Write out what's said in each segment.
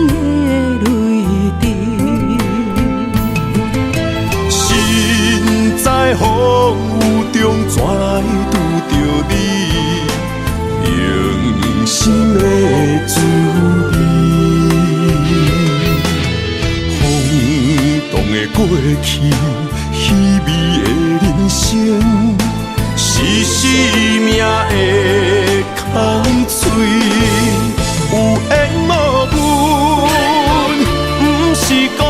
的泪滴。身在风雨中，怎来拄着你？用心的滋味，风动的过去，稀微的人生，是生命的空嘴，有缘无分，不是故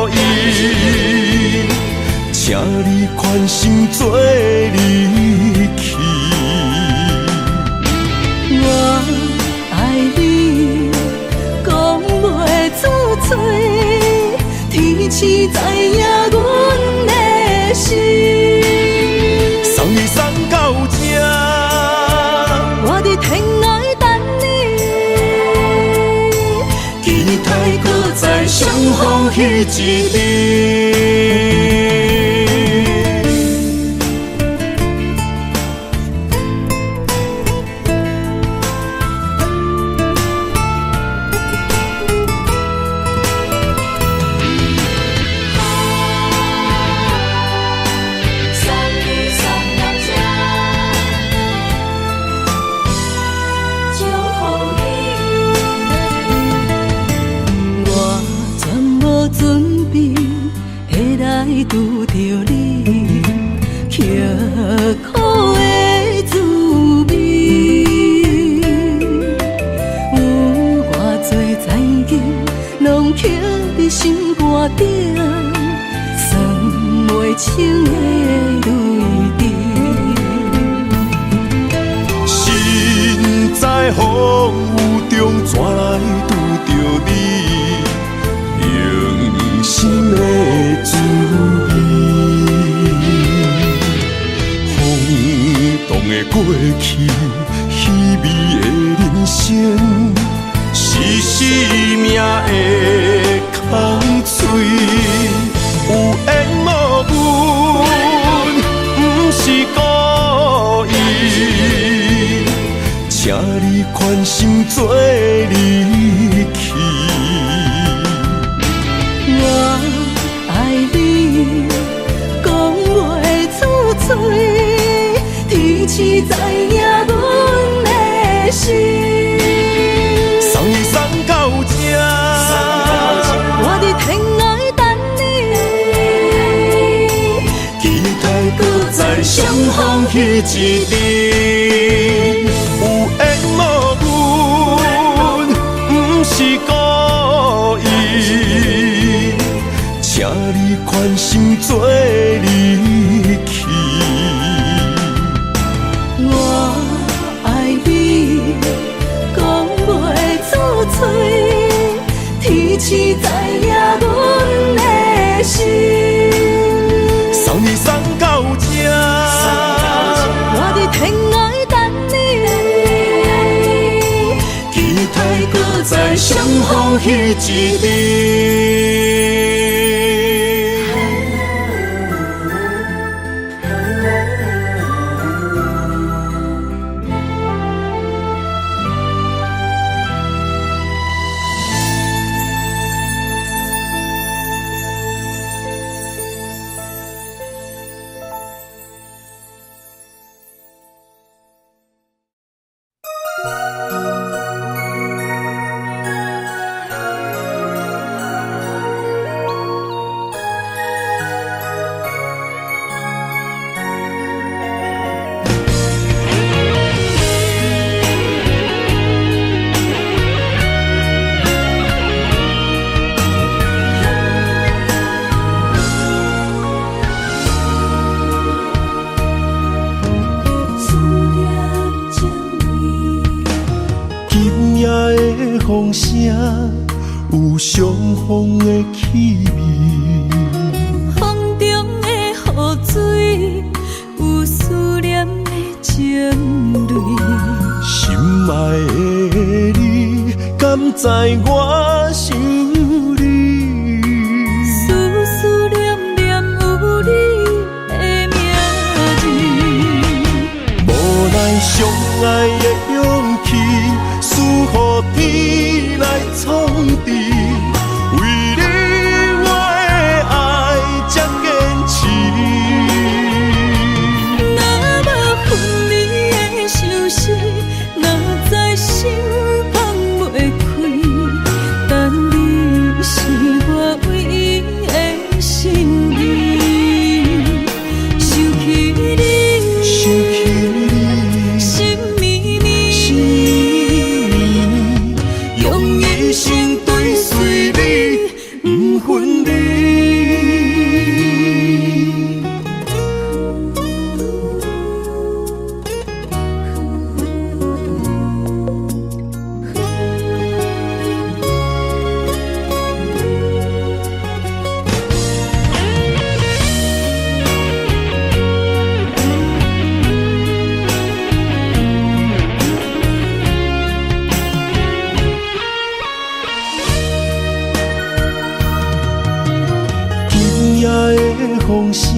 意，请你宽心做离去。我爱你，讲袂出嘴，天赐知影阮的心。送你送到这，我伫天涯等你，期待搁再相逢彼一日。拄着你，刻苦的滋味，有偌多情景，拢刻伫心肝顶，算袂清的泪滴。身在风雨中，怎来拄着你？用心的滋味，风动的过去，稀微的人生，是生命的空嘴，有缘无分，不是故意，请你宽心做离去。我爱你，讲袂出嘴，天赐知影阮的心。送你送到这，我伫天涯等你，期待搁再相逢彼一日。有缘无分，不是故意，请你宽心做离去。我爱你，讲袂出嘴，天赐知影阮的心。送你送到这，我伫天涯等你，期待搁再相逢彼一日。风声有相逢的气味，风中的雨水有思念的情泪。心爱的你，敢知我想你？思思念念有你的名字，无奈相爱的勇气，输予天来创一生追随你，不分离。风声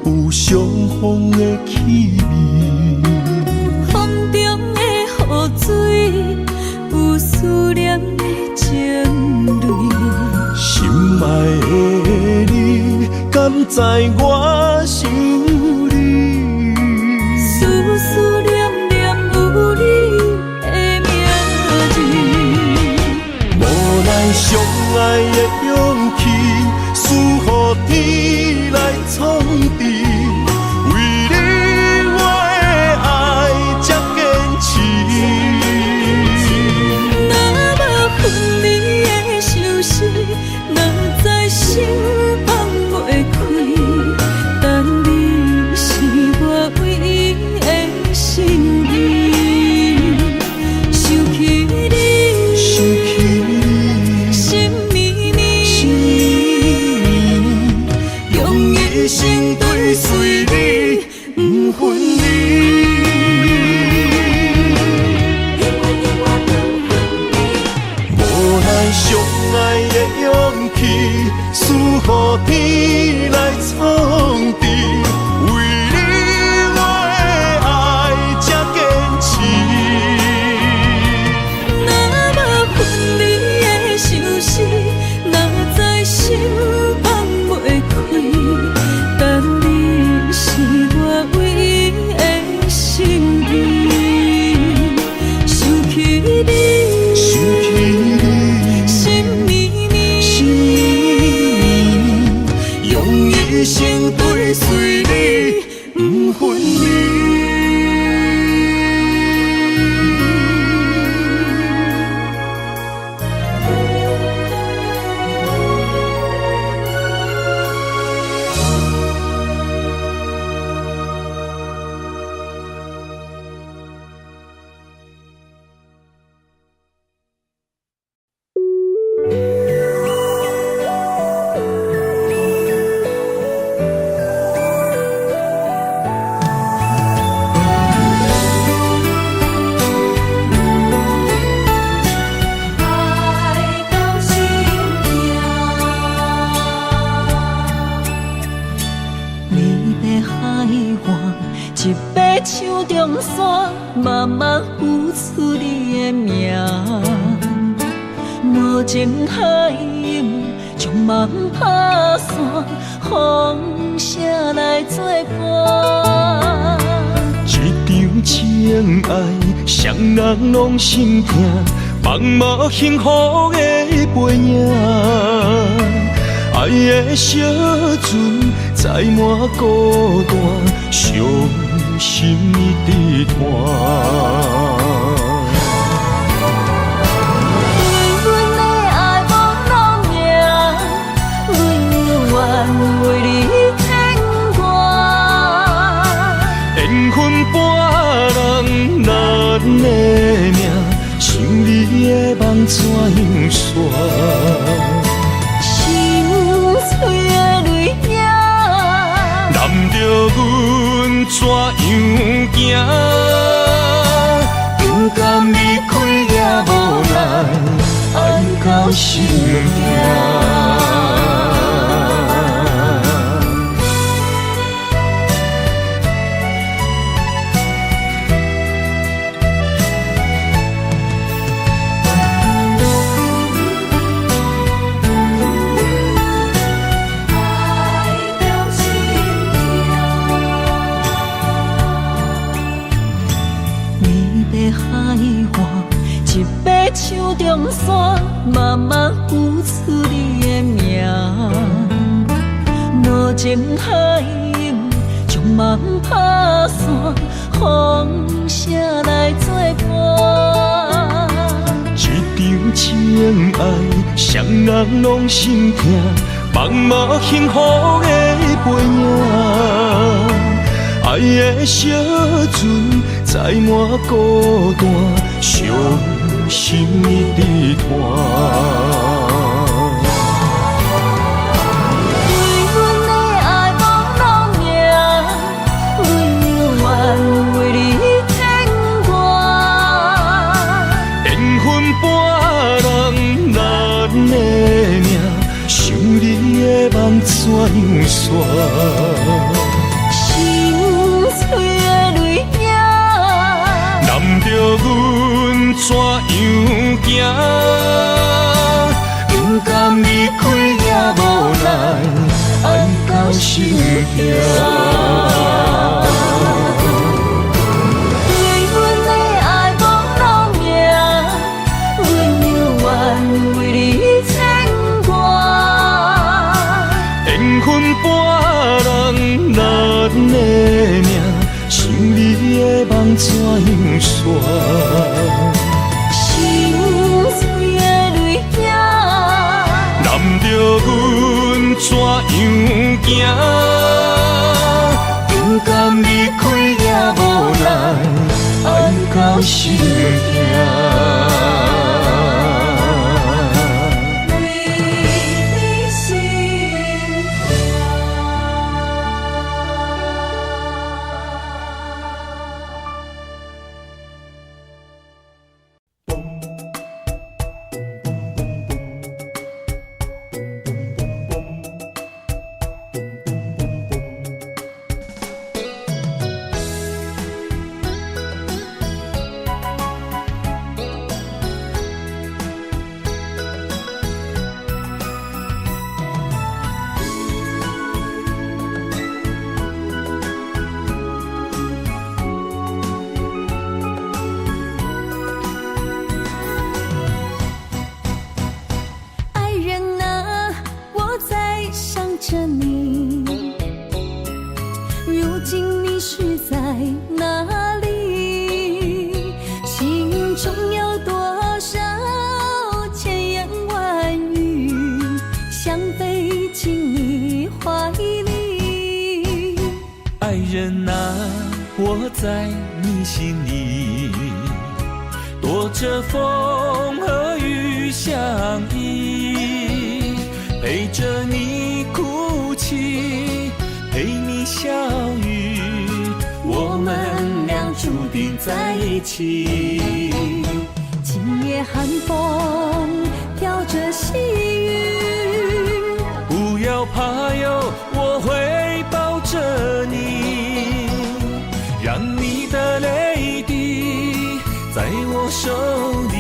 有相逢的气味，风中的雨水有思念的情泪。心爱的你，敢知我想你？思思念念有你的名字，无奈相爱的勇气。赐予天来创治，为你我的爱才坚持。若无分离的相思，若在心放袂开，但你是我唯一的心意。想起你，心绵绵。一生追随你，不分离。无奈相爱的勇气，赐予天来创治，为你我的爱才坚持。若无分离的相思，若在心放袂开。但你是我唯一的心意，想起你，心绵绵，用一生追随你，不分离。手中线，慢慢浮出你的名。无情海涌，将梦打散，风声来作伴。一场情爱，双人拢心痛，放无幸福的背影。爱的小船载满孤单，伤心的叹。为阮的爱无路行，阮愿为你牵挂。缘分半人，咱的命，想你的梦怎样煞？心碎的泪影，难着阮怎样行？不甘离开也无奈，爱到心痛。手中线，慢慢浮出你的名。无情海涌，将梦打散，风声来作伴。一场情情爱，双人拢心痛，茫无幸福的背影。爱的小船载满孤单，伤心一直拖。怎样煞？心碎的泪影，难着阮怎样行？不甘离开也无奈，爱到心痛。怎样煞？心碎的泪影，难着阮怎样行？不甘离开也无奈，爱到心痛。我在你心里，躲着风和雨相依，陪着你哭泣，陪你笑语，我们俩注定在一起。今夜寒风飘着细雨，不要怕哟，我会抱着你，让你的泪滴在我手里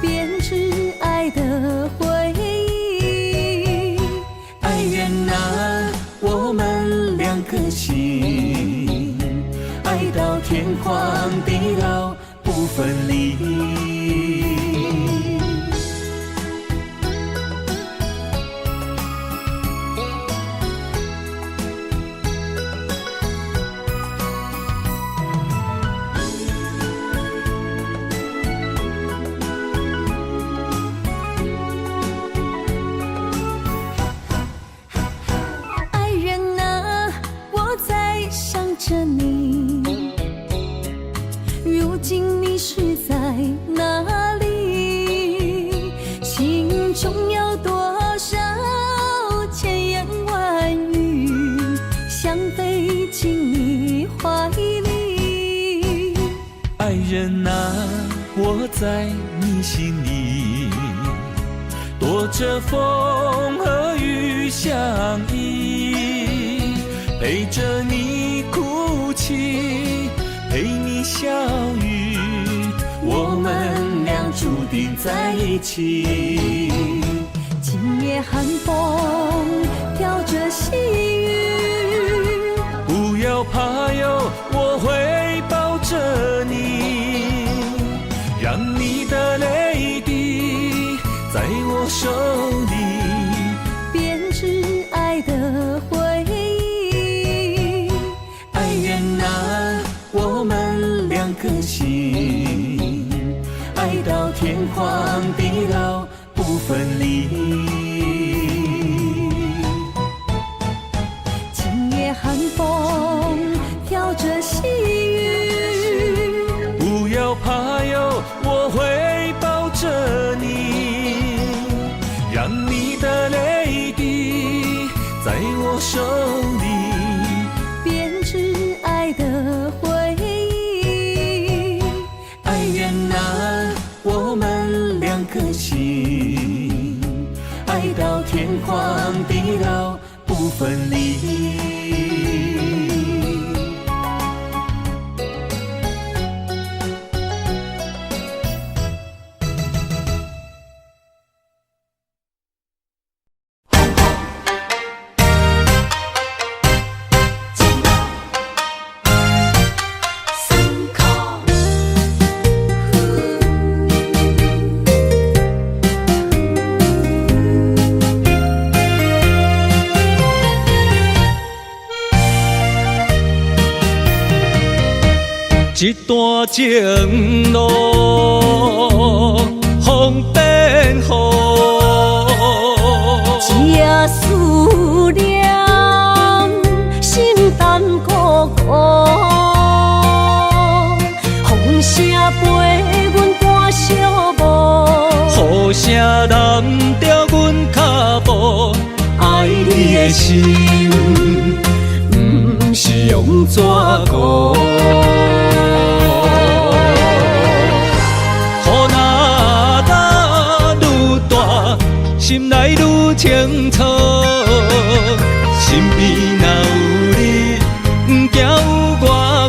编织爱的回忆。爱人啊，我们两颗心，爱到天荒地老不分离。我在你心里，躲着风和雨相依，陪着你哭泣，陪你笑语，我们俩注定在一起。今夜寒风飘着细雨，不要怕哟，我会抱着你，让你的泪滴在我手里编织爱的回忆。爱人啊，我们两颗心，爱到天荒地老分离。今夜寒风飘着细雨，不要怕哟，我会抱着你，让你的泪滴在我手里编织爱的回忆。爱人啊，我们两颗心，爱到天荒地老不分离。一段情路，风变雨，一夜思念，心淡孤孤。风声陪阮赶小步，雨声淋着阮脚步，爱你的心，不是用纸糊。心内愈清楚，身边若有你，不惊有我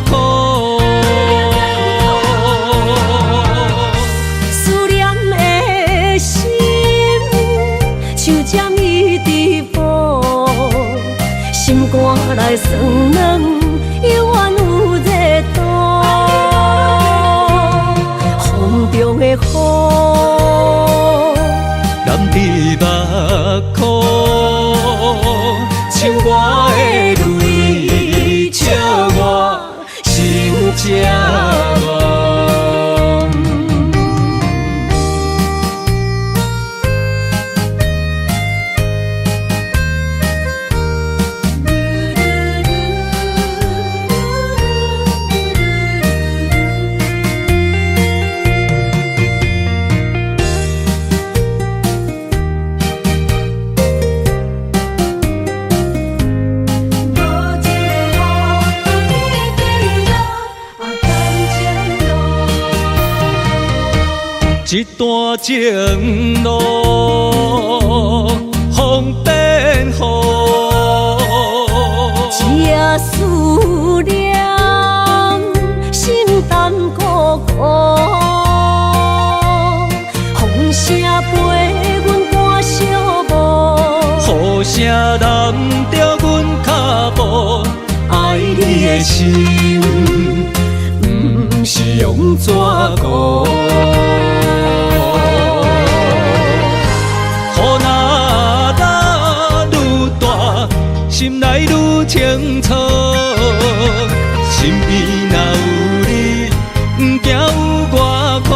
苦。思念的心像针伊直补，心肝内酸软，犹原有热度。风中的雨。染伫目眶，像我的泪，笑我心正乱。一段情路，风变雨，一夜思念，心淡孤孤。风声陪阮赶小步，雨声淋着阮脚步，爱你的心，不是用纸糊。心内愈清楚，身边若有你，不惊有我苦。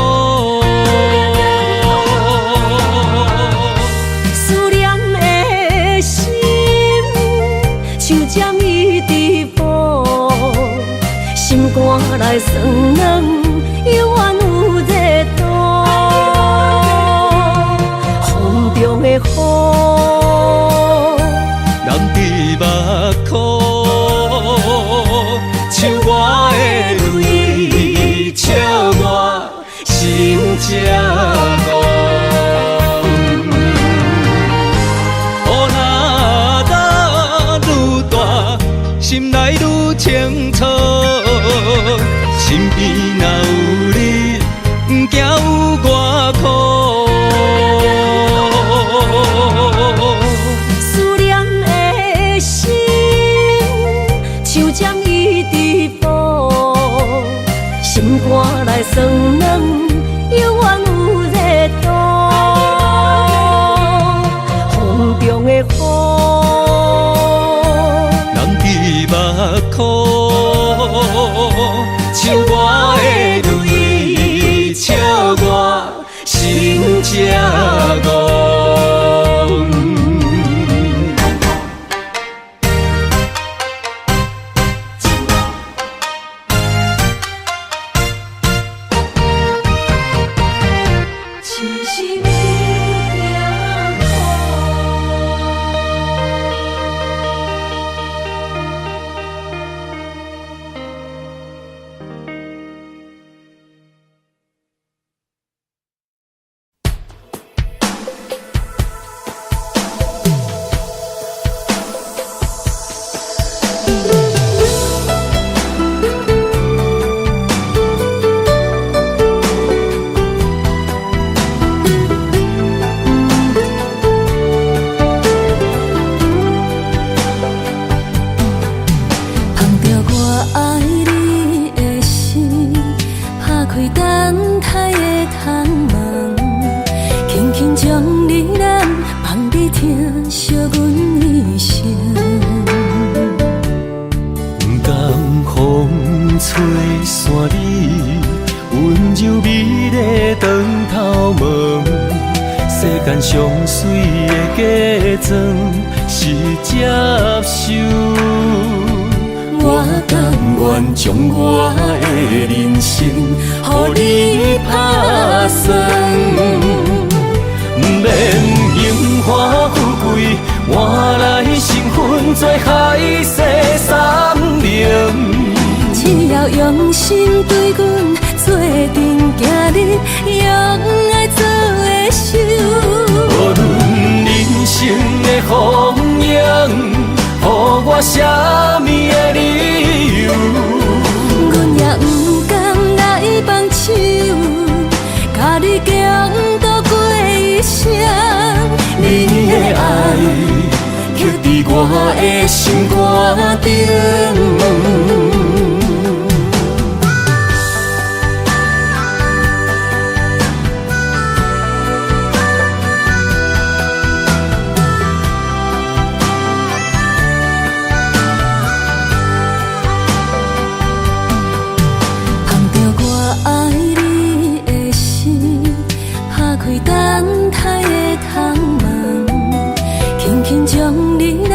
思念的心像针伊直补，心肝内酸软，犹原有热度。风中的雨。目眶，像我的泪，笑我心正乱。雨若愈大，心内愈清楚，身边若有你，不惊有我苦。轻将你咱放伫听，惜阮一生。不甘风吹散你温柔美丽长头毛，世间上水的假装是接受。我甘愿将我的人生，予你打算，不免荣华富贵，换来身份做海誓山盟。只要用心对阮做阵行日，用爱做的手。无论人生的风影，予我啥物的理由？阮也不甘来放手，甲你共度过一生。你的爱刻伫我的心肝顶。将你咱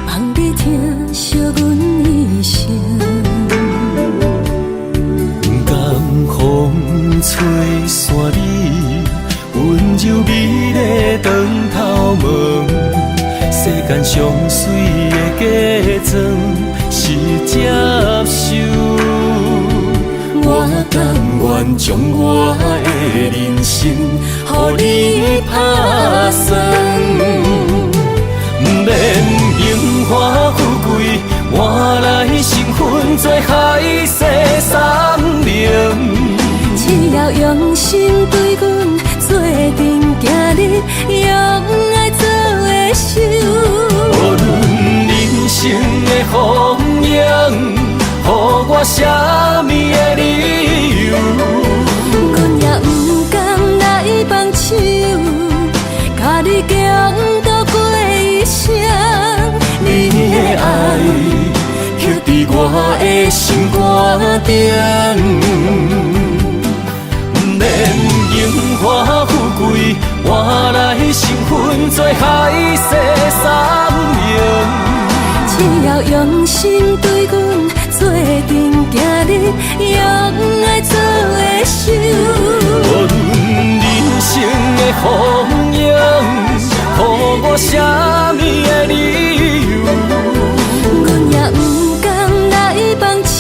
放伫听，惜阮一生。不甘风吹散你温柔美丽长头毛，世间上水的假装是接受。我甘愿将我的人生，予你打算。不免荣华富贵，换来身份做海誓山盟。只要用心对阮做阵行日，用爱做的手。无论人生的风影，予我啥物的理由？阮也不甘来放手，甲你共度过一生。你的爱刻伫我的心肝顶，不免荣华富贵，换来身份做海誓山盟。只要用心对阮做阵行日，用爱做的手。无论人生的风影，予我啥物的理由？阮也不甘来放手，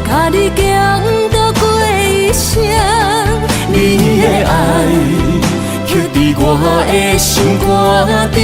甲你共度过一生。你的爱刻伫我的心肝顶。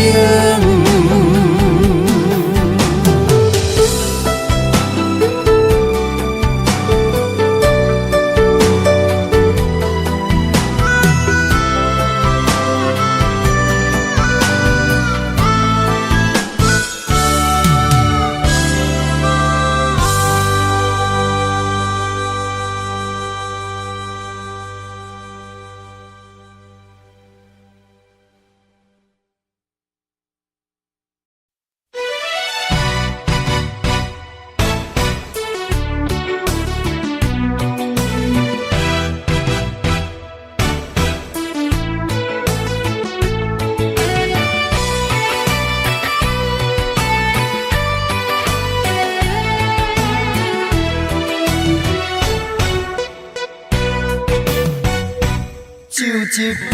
一杯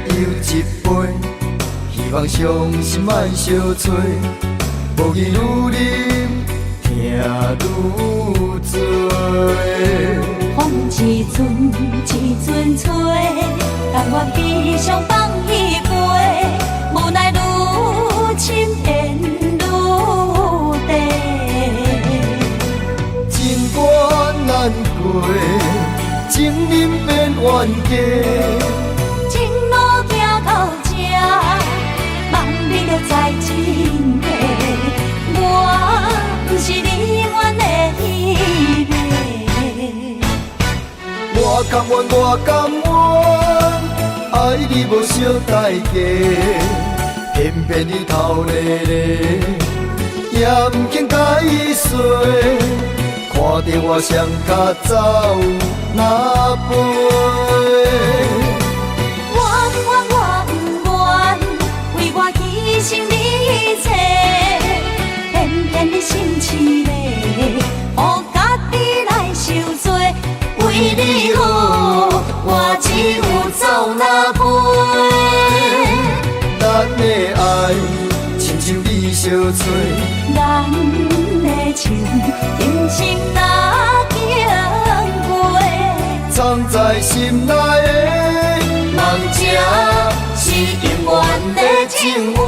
又一杯，希望伤心莫相催。无言愈啉，听愈醉。风一阵一阵吹，但我悲伤放一杯，无奈愈深缘愈低。情关难过，情人变冤家。情路行到这，望你着知真谛。我不是你愿的彼个。我甘愿，我甘愿，爱你无惜代价，偏偏你头咧咧，也不肯解释。看着我双脚走哪飞？我不愿为我牺牲你一切，偏偏你心痴咧，予家己来受罪。为你好，我只有走哪飞？咱的爱亲像你相吹，咱的情人生哪经过？藏在心内的梦，这是永远的情话。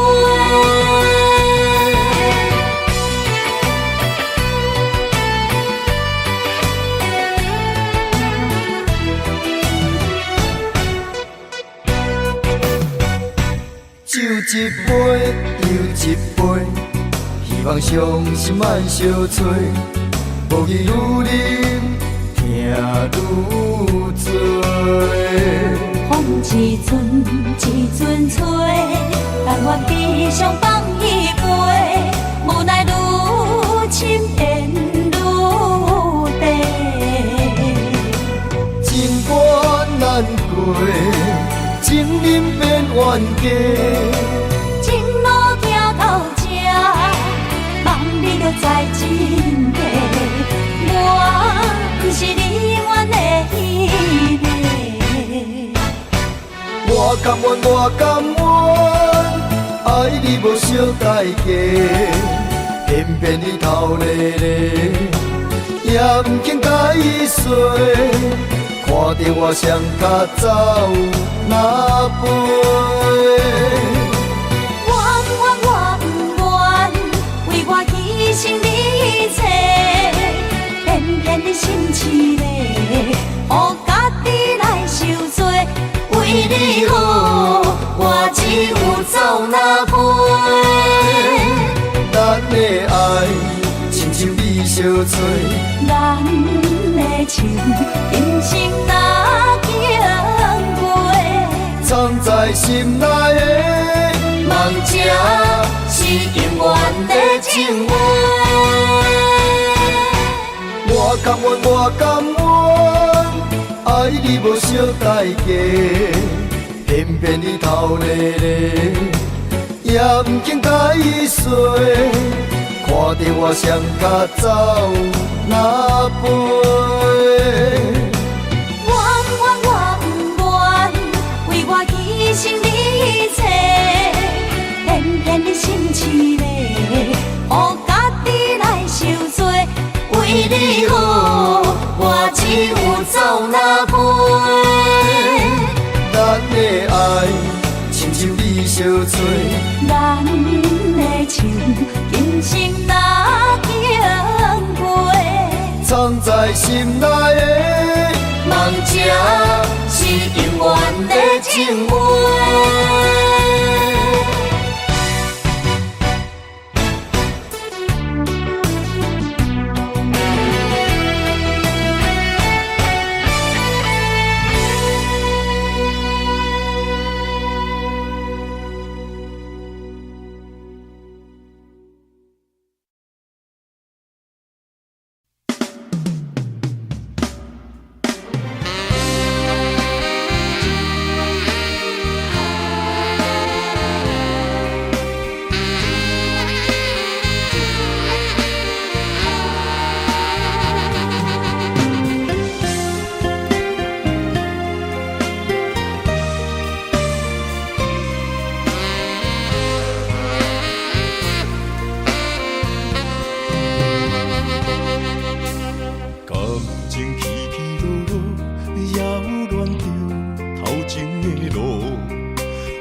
酒一杯又一杯，希望伤心莫相催。无语愈啉，听愈醉。风一阵一阵吹，但我只想放一杯，无奈愈深缘愈低。情关难过，情人变冤家。情路行到这，望你着知真谛，我不是你永远的依赖。我甘愿，我甘愿，爱你无惜代价，偏偏你头咧咧，也不肯解释。看着我双脚走哪飞？为我牺牲你一切，偏偏你心痴咧，予家己来受罪。为你好，我只有走哪飞？咱的爱亲像你相吹，咱的情人生哪经过？藏在心内的梦，这是永远的情话。我甘愿，我甘愿，爱你无惜代价，偏偏你头咧咧，也不肯解释。看着我双脚走哪飞？为我牺牲你一切，偏偏你心痴咧，予家己来受罪。为你好，我只有走哪飞？咱的爱亲像你相吹，咱的情人生哪经过？藏在心内的梦，这是永远的情话。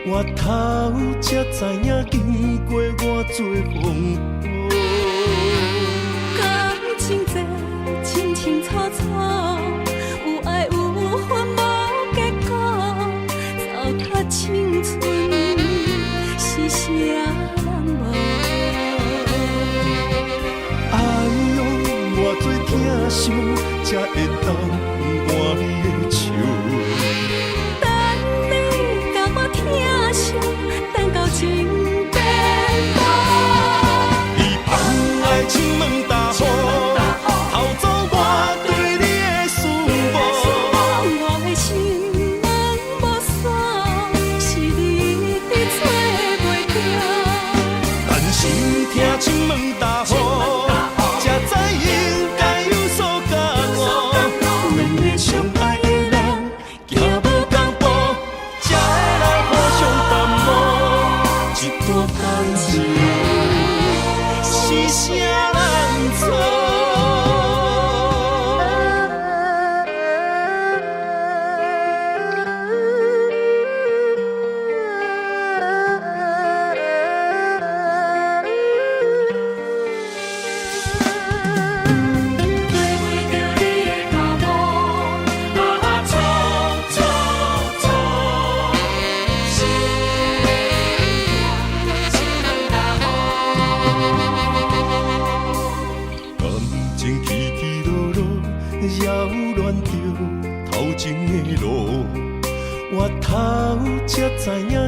我头才知影，经过偌多风雨。感情这清清楚楚，有爱有恨无结果，糟蹋青春是啥人无？哎呦，偌多疼伤，才会当换你的手。等你甲我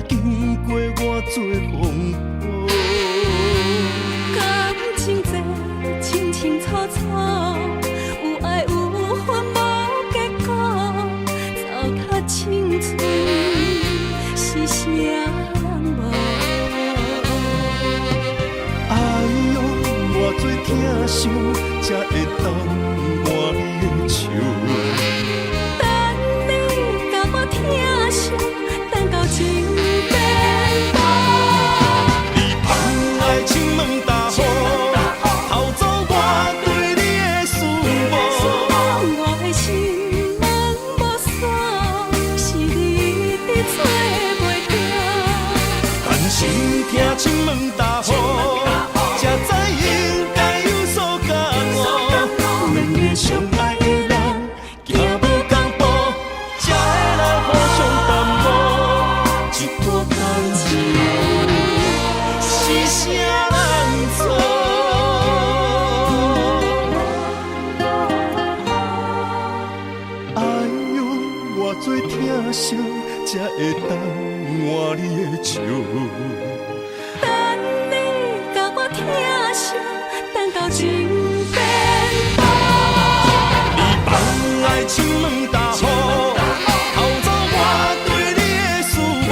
见过偌多风波。感情这清清楚楚，有爱有恨无结果，糟蹋青春是啥人无？哎呦，偌多疼伤，才会当换你的手。等你甲我疼惜，等到情变薄。你放爱情问大雨，偷走我对你的思慕。我的心门无锁，是你伫找袂到。但是听情问大雨，才知应该有所感悟。两个相爱的人，行无同步，才会来互相淡薄。一段感情是啥人做？哎呦，偌多疼惜，才会当换你的手。等你甲我疼惜，等到情变薄。你放爱情问大雨，偷走我对你的思慕。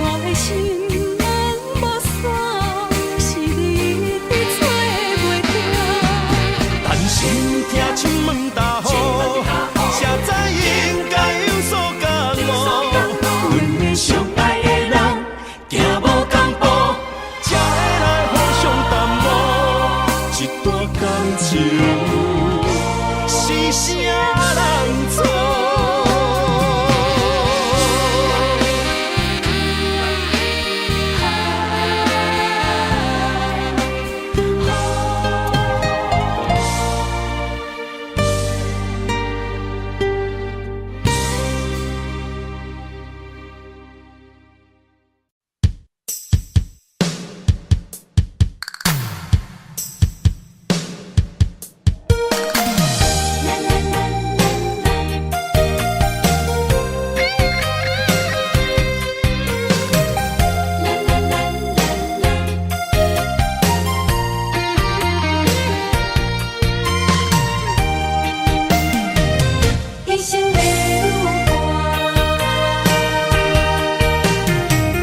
我的心门无锁，是你伫找袂到。但是听情问大雨，才知应该有所感悟。两个相爱的人，行无同步，才会来互相淡薄。一段感情是啥人做？一生的有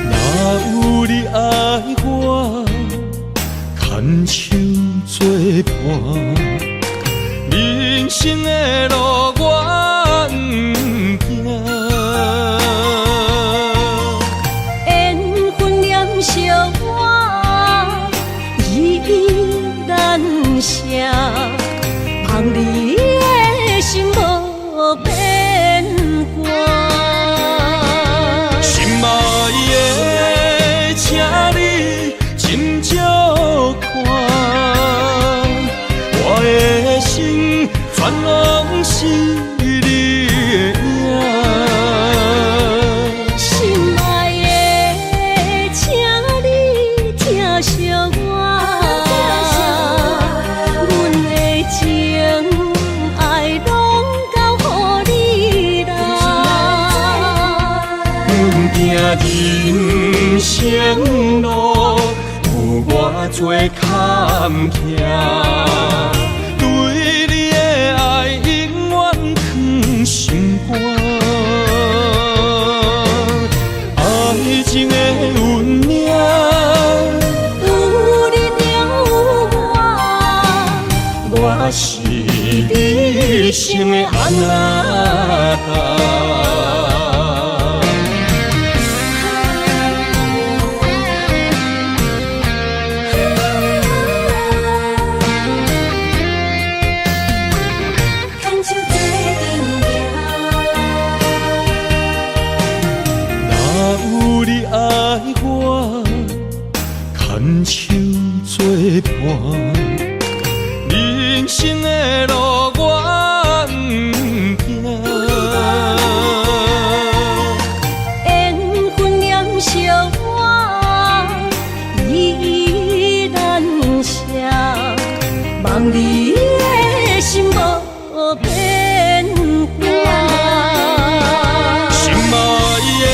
若有你爱我，牵手作伴，人生的路我不惊。缘分念相我，依依难舍，望你的心无变卦。心爱的，请你斟酌看，我的心全拢是你的影。心爱的，请你疼惜我，阮的情爱拢交予你啦。行人生路有偌多坎坷，对你的爱永远藏心肝。爱情的温暖，有你有我，我是你生的安那。牵手做阵若有你爱我，牵手作伴，人生的路我不惊。缘分念相我，依依难舍，望你的心无变卦。心爱的，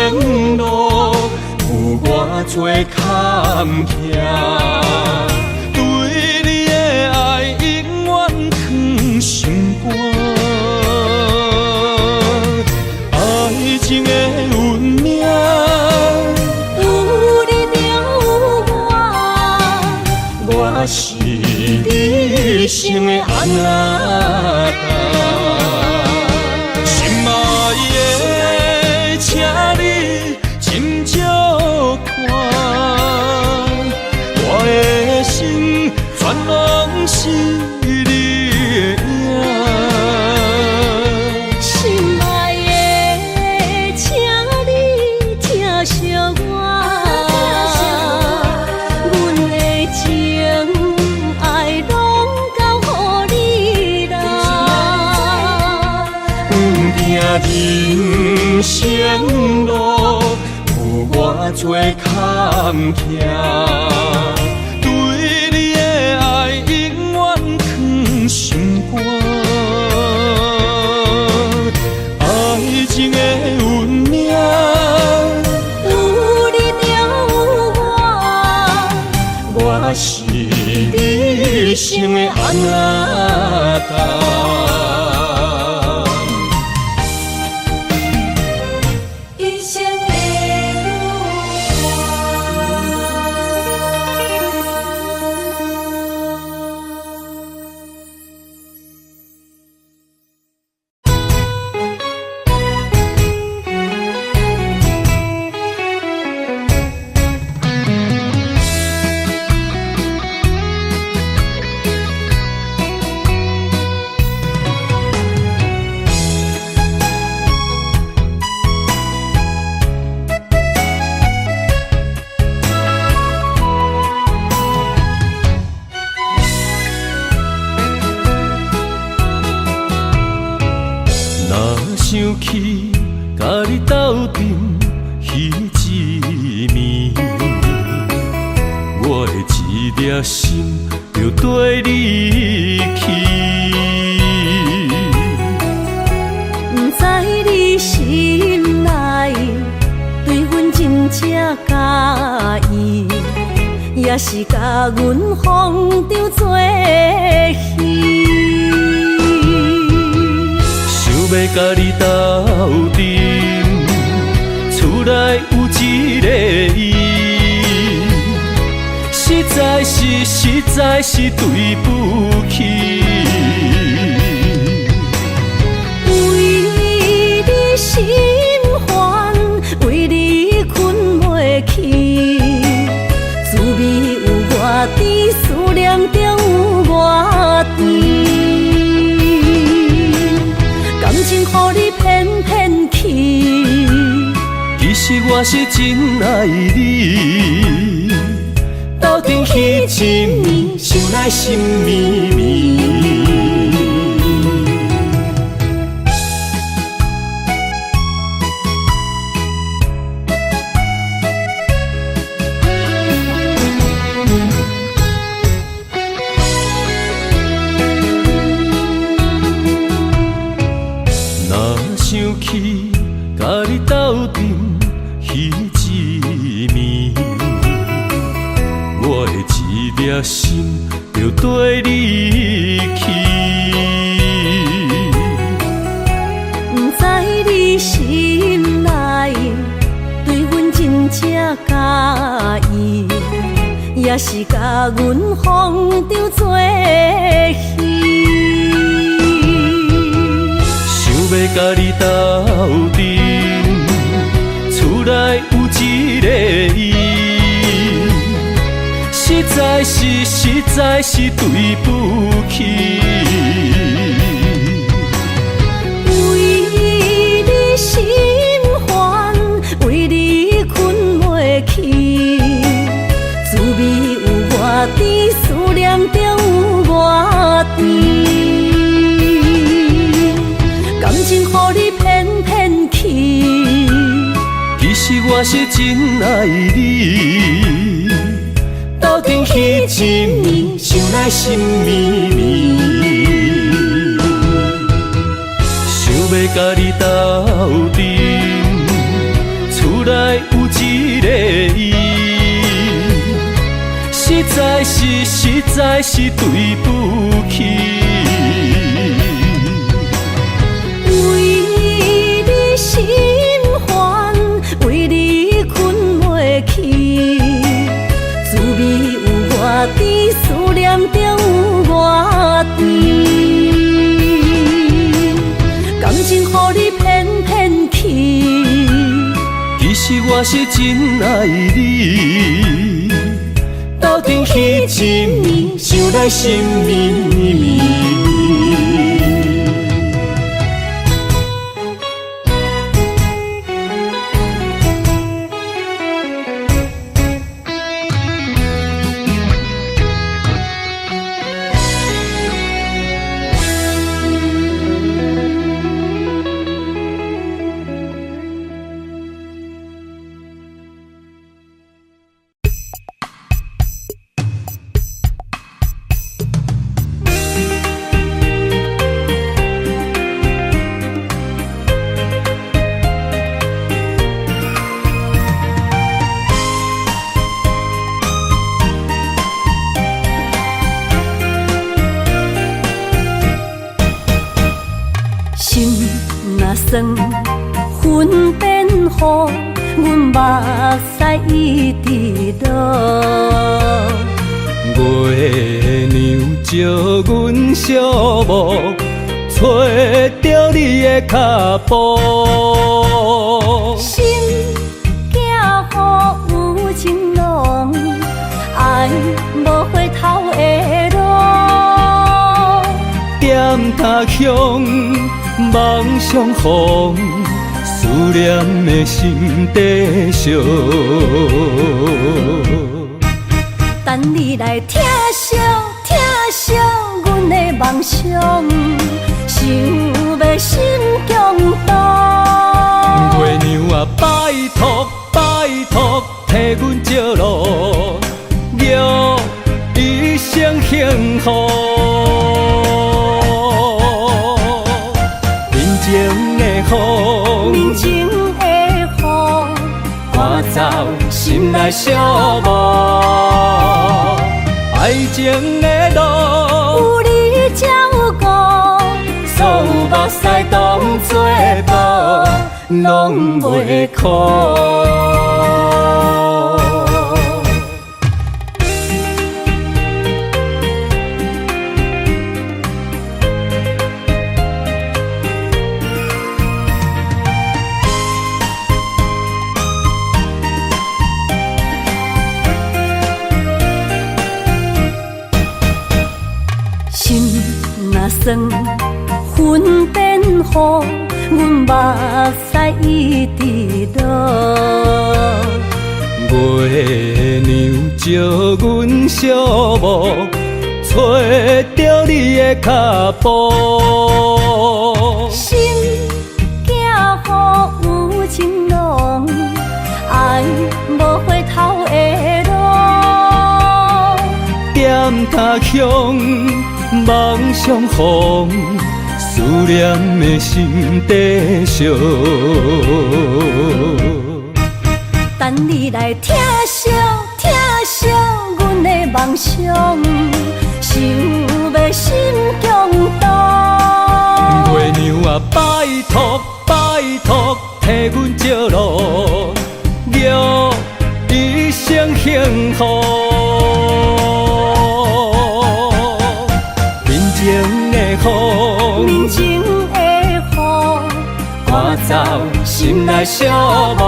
生路，有我做坎坷。对你的爱永远藏心肝，爱情的运命。我是你生的阿仔，心爱的，请你斟酌看，我的心全拢是你的影。心爱的，请你疼惜我。人生路有我做坎坷，对你的爱永远藏心肝，爱情的运命有你有我，我是你生的阿仔。想起甲你斗阵彼一暝，我的一粒心就跟你去。不知你心内对阮真正介意，也是甲阮放着做戏。要甲你斗阵，厝内有一个伊，实在是对不起。为你心烦，为你困袂去，滋味有我甜，思念就有我甜。感情予你骗骗去，其实我是真爱你。斗阵彼一暝，想来心绵绵。想起甲你斗阵彼一暝，我的一粒心就跟你去。不知你心内对阮真正介意，也是甲阮放着做戏。要甲你斗阵，厝内有一个伊，实在是对不起。为你心烦，为你困袂去，滋味有我甜，思念就有我甜。感情予你骗骗去，其实我是真爱你。斗阵彼一暝，想来心绵绵。想要甲你斗阵，厝有一个伊，实在是对不起。为你心烦，为你困袂去，滋味有外甜，思念中有外甜。感情予你骗骗去，其实我是真爱你。斗阵彼一暝，想来心绵绵。算云变雨，阮目屎一直落。月娘照阮寂寞，找着你的脚步。心寄予有情郎，爱无回头的路。点他乡。梦相逢，思念的心底烧。等你来疼惜阮的梦想，想要心中动。月娘啊，拜托替阮照路，愿一生幸福。面前的雨，赶走心内寂寞。爱情的路，有你才有我，所有目屎当作宝，拢袂苦。算云变雨，阮目屎一直落。月娘照阮寂寞，找着你的脚步。心寄予有情郎，爱无回头的路。点他乡。梦相逢，思念的心底烧。等你来疼惜阮的梦想，想要心中动。月娘啊，拜托替阮照路，愿一生幸福。面前的雨，赶走心内寂寞。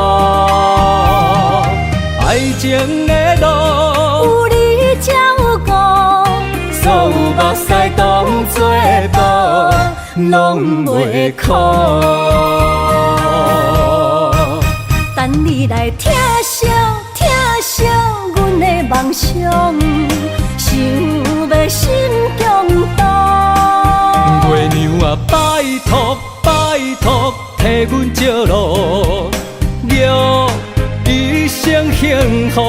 爱情的路，有你才有我，所有目屎当作宝，拢袂苦。等你来疼惜阮的梦想，想要心中动。月娘啊，拜托替阮照路，愿一生幸福。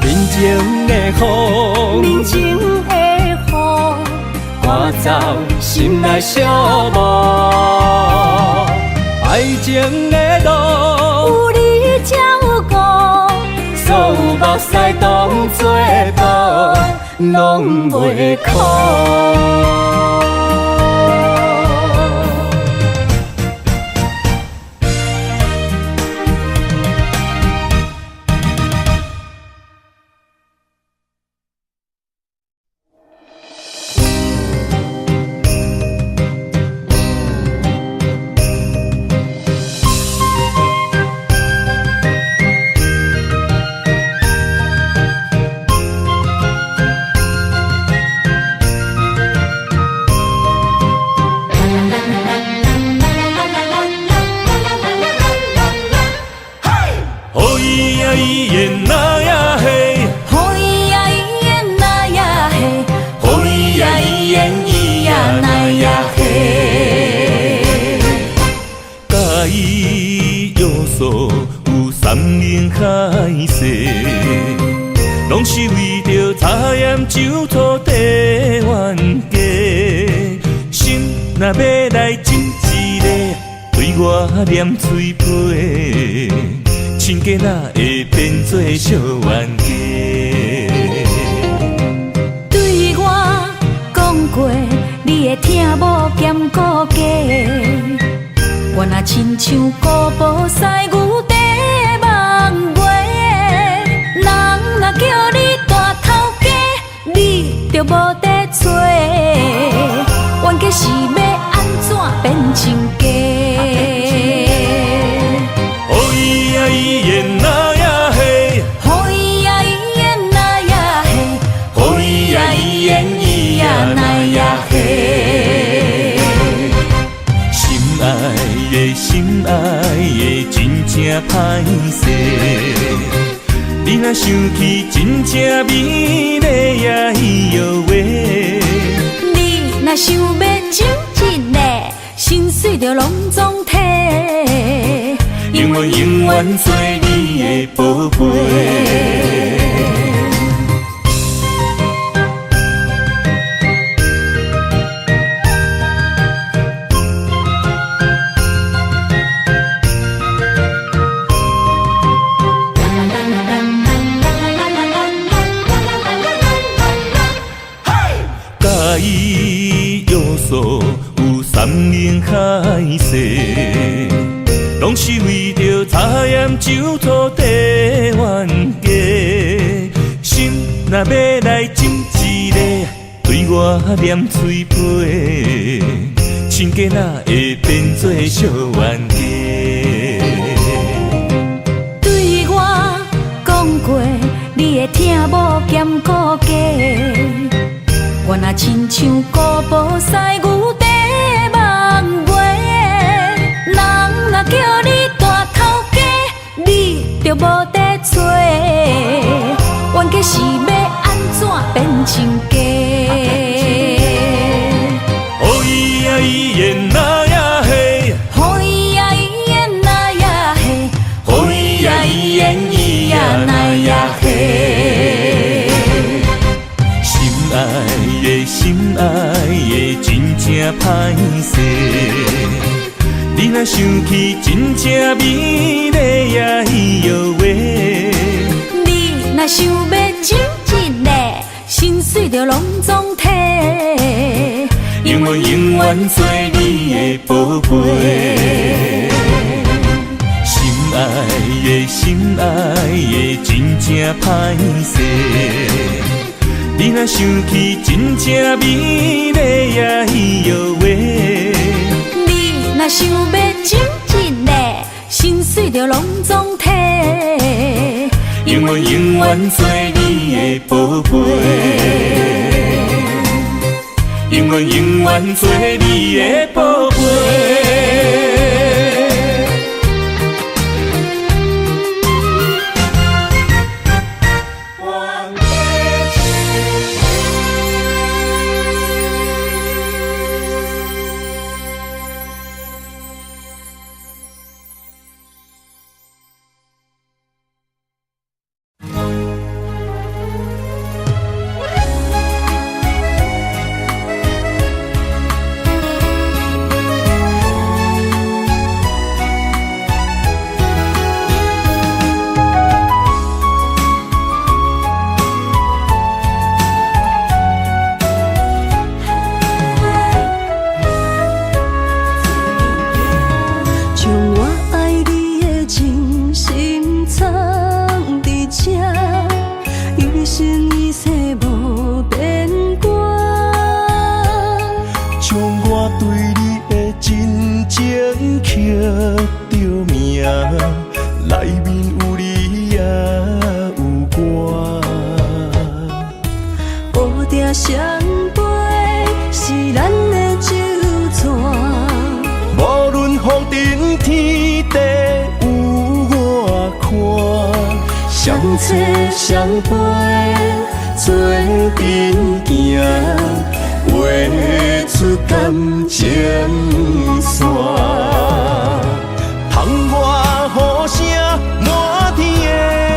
面前的雨，赶走心内寂寞。爱情的路，有你才有我，所有目屎当作补，拢袂苦。拢是为着茶盐酒土地冤家，心若要来争一个，对我念嘴皮，亲家哪会变做小冤家？对我讲过，你会听无兼顾家，我若亲像古堡西牛地梦话，人若叫你大头家，你就无得做，冤家是要安怎变亲家？哦咿呀咿耶那呀嘿，哦咿呀咿耶那呀嘿，哦咿呀咿耶咿呀那呀嘿。心爱的心爱的真正歹势，你若想起真正美丽呀伊哟喂，你若想要亲一个，心碎就拢总体，永远永远做你的宝贝。甲伊约束有山盟海誓，拢是为着茶盐酒土地冤家。心若要来争一个，对我念嘴皮，亲家哪会变做小冤家？对我讲过，你会听无兼顾家。我若亲像古堡西牛地梦话，人若叫你大头家，你就无得做，冤家是要安怎变亲家？哦咿呀咿耶那呀嘿，哦咿呀咿耶那呀嘿，哦咿呀咿耶咿呀那呀嘿。心爱的心爱的真正歹势，你若想起真正美丽呀伊哟喂，你若想要亲一个，心碎就拢总体，永远永远做你的宝贝。心爱的心爱的真正歹势，你若想起真正美丽呀伊哟喂，你若想要亲一个，心碎就拢总体，永远永远做你的宝贝，永远永远做你的宝贝。着名，内面有你也有我。乌蝶双飞是咱的酒泉，无论风尘天地有我看，相切相陪做阵行，画出感情线。窗外雨声满天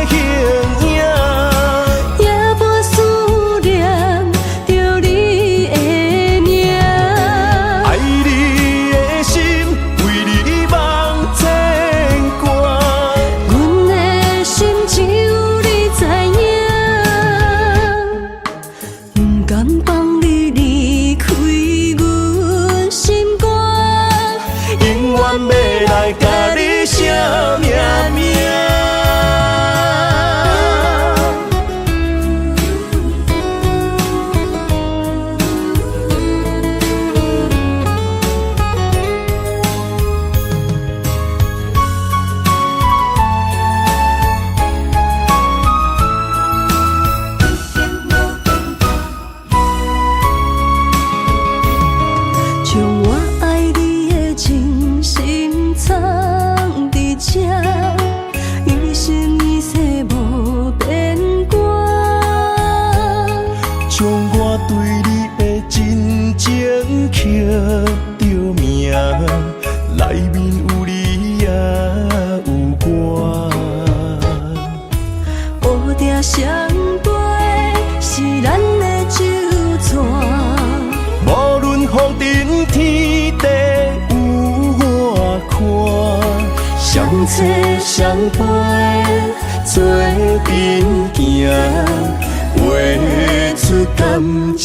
的形影，夜半思念着你的名。爱你的心为你梦牵挂，阮的心只有你知影，不甘放你离开阮心肝，永远要来甲你写命名。将我爱你的情深藏伫这，一生一世无变卦。将我对你的真情刻着名，内面有你也有我。乌蝶双飞是咱的酒泉，无论风尘天地有我看，相切相陪做阵行，画出感情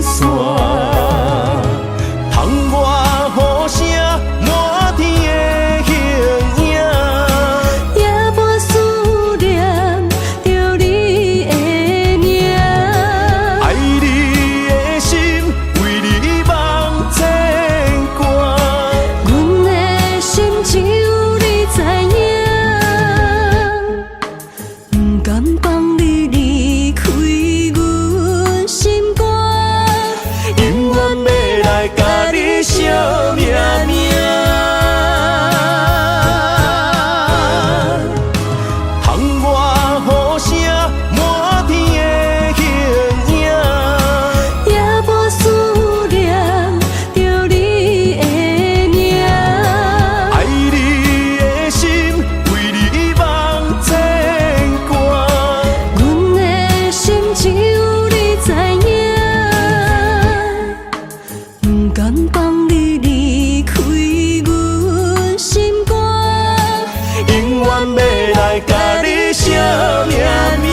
线。窗外雨声满天的形影，夜半思念着你的名。爱你的心为你梦牵挂，阮的心只有你知影，不甘放你离开阮心肝，永远要来甲你写命名。窗外雨声满天的形影，夜半思念着你的名。爱你的心为你梦牵挂，阮的心只有你知影，不甘放你离开阮心肝，永远要来甲你写命名。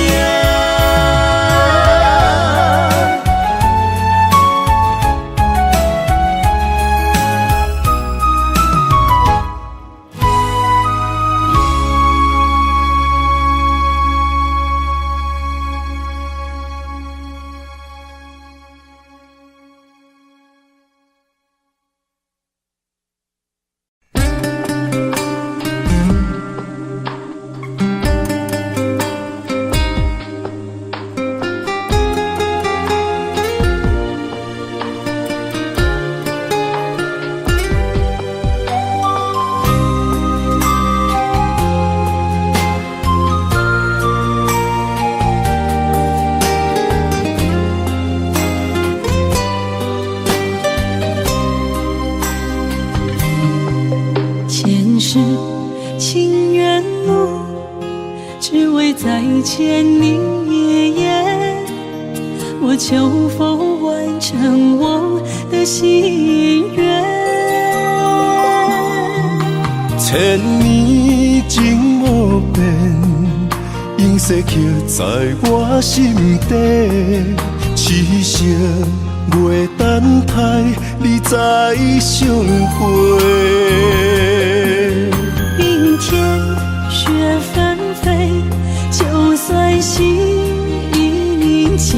前世情缘路，只为再见你一眼。我求否完成我的心愿？千年情无变，永世刻在我心底。痴色月等待，你再相会。冰天雪纷飞，就算心已凝结，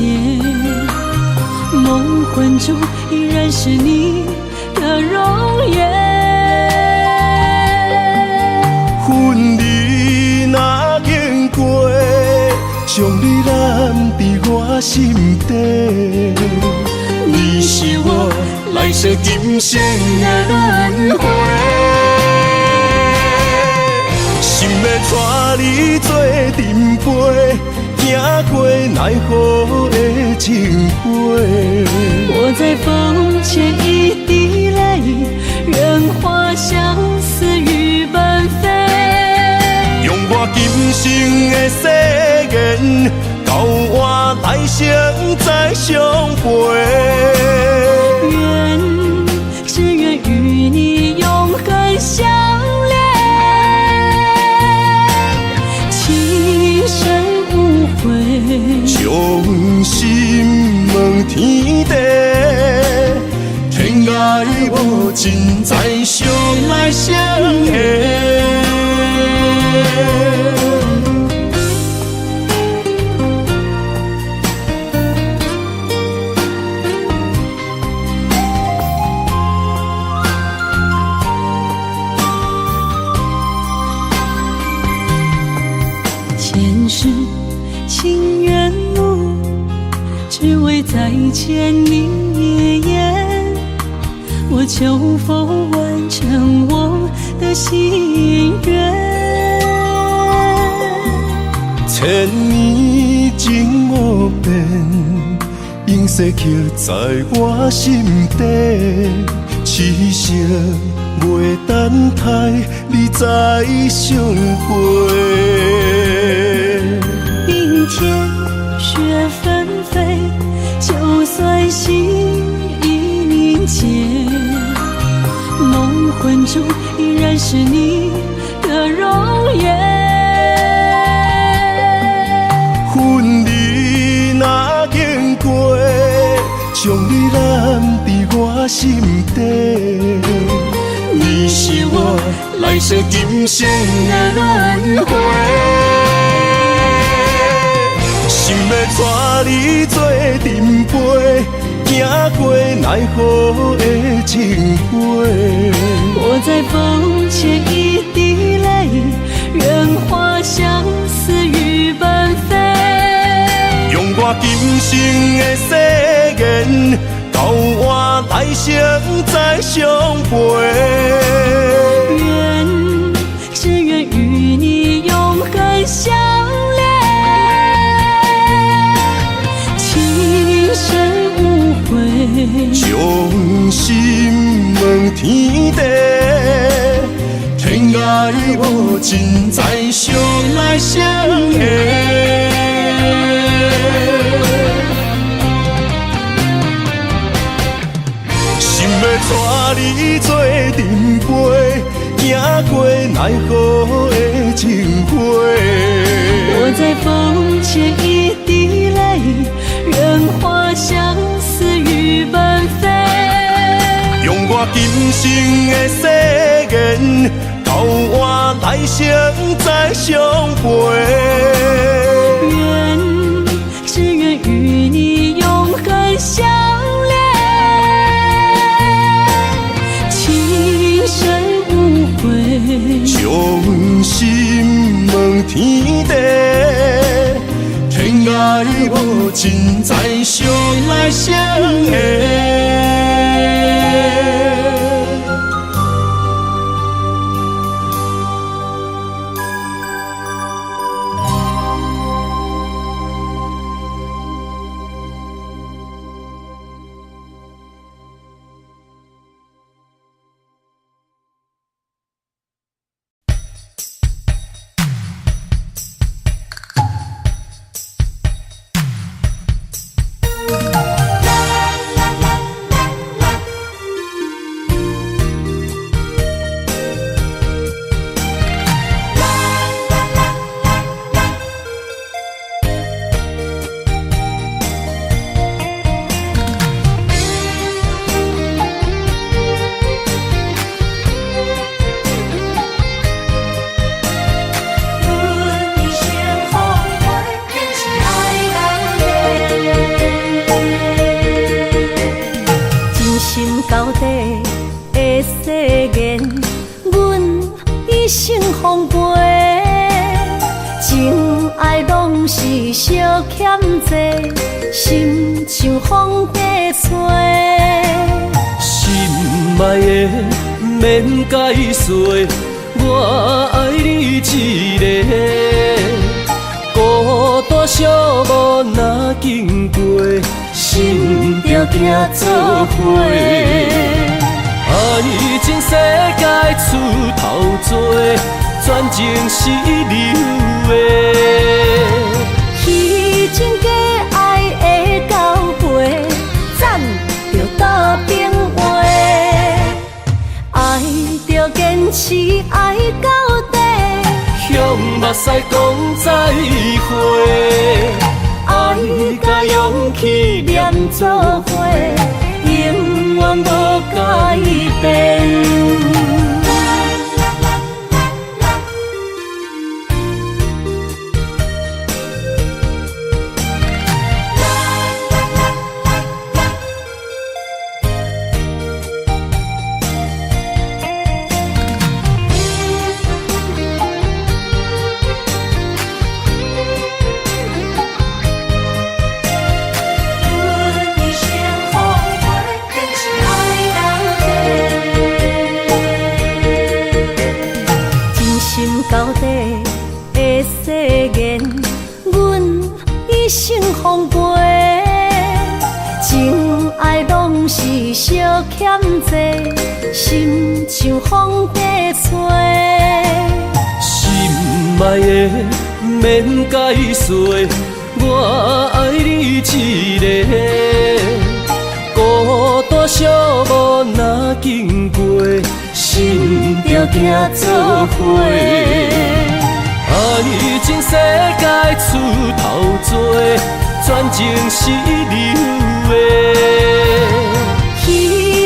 梦魂中依然是你的容颜。心底。你是我来世今生的轮回，心要带你做阵陪，行过奈何的情杯。我在风前一滴泪，任花相思雨纷飞。用我今生的誓言，交换来生再相陪。只愿与你永恒相恋，情深无悔，将心问天地，天涯无尽，再相来相会。前世情缘路，只为再见你一眼。我求否完成我的心愿？千年情无变，永逝刻在我心底。痴惜袂等待你再相陪。明天雪纷飞，就算心已凝结，梦魂中依然是你的容颜。分离若经过，将你揽在我心底。你是我来世今生的轮回，心要带你做阵陪，行过奈何的情杯。我在风前一滴泪，任花相思雨纷飞。用我今生的誓言，交换来生再相陪。只愿与你永恒相恋，情深无悔，将心问天地，天涯无尽，再相来相会。心要带你做阵陪，行过奈何的情杯。我在风前一滴泪，任花相思雨纷飞。用我今生的誓言，交换来生再相陪。只愿与你永恒相恋，情深无悔，将心问天地，天涯无尽，再相来相会。到底的誓言，阮一生奉陪，情爱拢是小欠债，心像风在吹。心爱的免解释，我爱你一个。孤单寂寞若经过，心着行做伙。爱情世界出头多，全情是流的。虚情假爱的交陪，暂着倒变话。爱着坚持爱到底，向目屎讲再会。爱甲勇气念做伙，永远无改变。到底的誓言，阮一生奉陪。情爱拢是小欠债，心像风在吹。心爱的免解释，我爱你一个。孤单寂寞若经过，心着行做伙。爱情世界出头多，全情是流的。虚